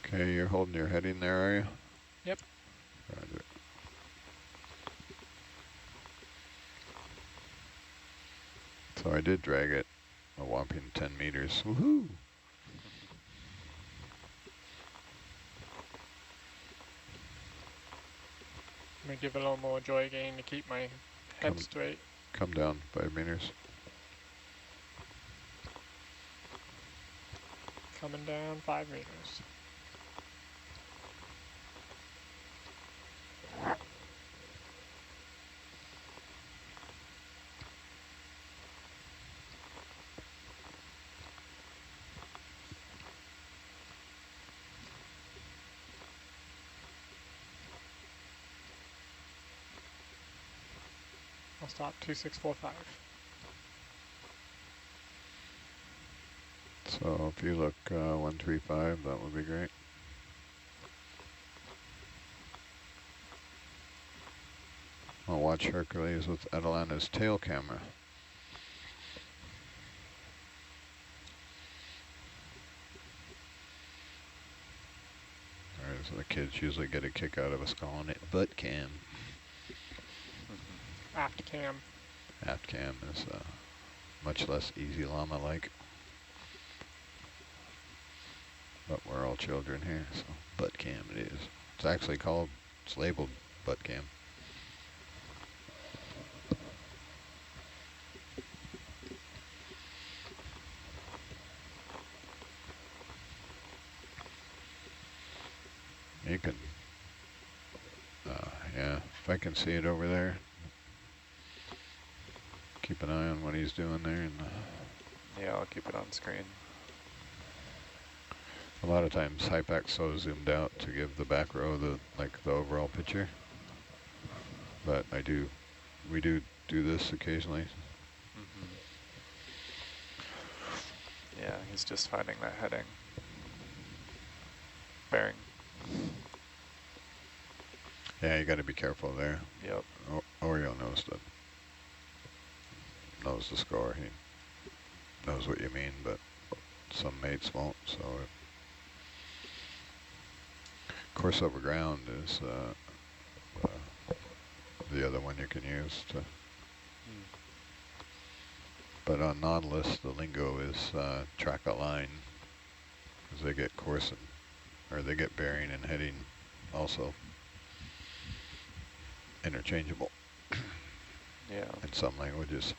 Okay, you're holding your heading there, are you? Yep. Roger. So I did drag it a whopping 10 meters. Woohoo! Let me give it a little more joy gain to keep my head straight. Come down 5 meters. Coming down 5 meters. I'll stop 2645. So if you look 135, that would be great. I'll watch Hercules with Atalanta's tail camera. Alright, so the kids usually get a kick out of us calling it butt cam. Aft cam. Aft cam is much less easy llama-like. But we're all children here, so butt cam it is. It's actually called, it's labeled butt cam. You can, yeah, if I can see it over there, keep an eye on what he's doing there. And Yeah, I'll keep it on screen. a lot of times HYPAC's so zoomed out to give the back row the overall picture. But we do this occasionally. Yeah, he's just finding that heading. Bearing. Yeah, you got to be careful there. Yep. Oreo knows the score. He knows what you mean, but some mates won't. So, course over ground is the other one you can use to. But on Nautilus, the lingo is track a line, because they get course or they get bearing and heading also interchangeable Yeah. in some languages.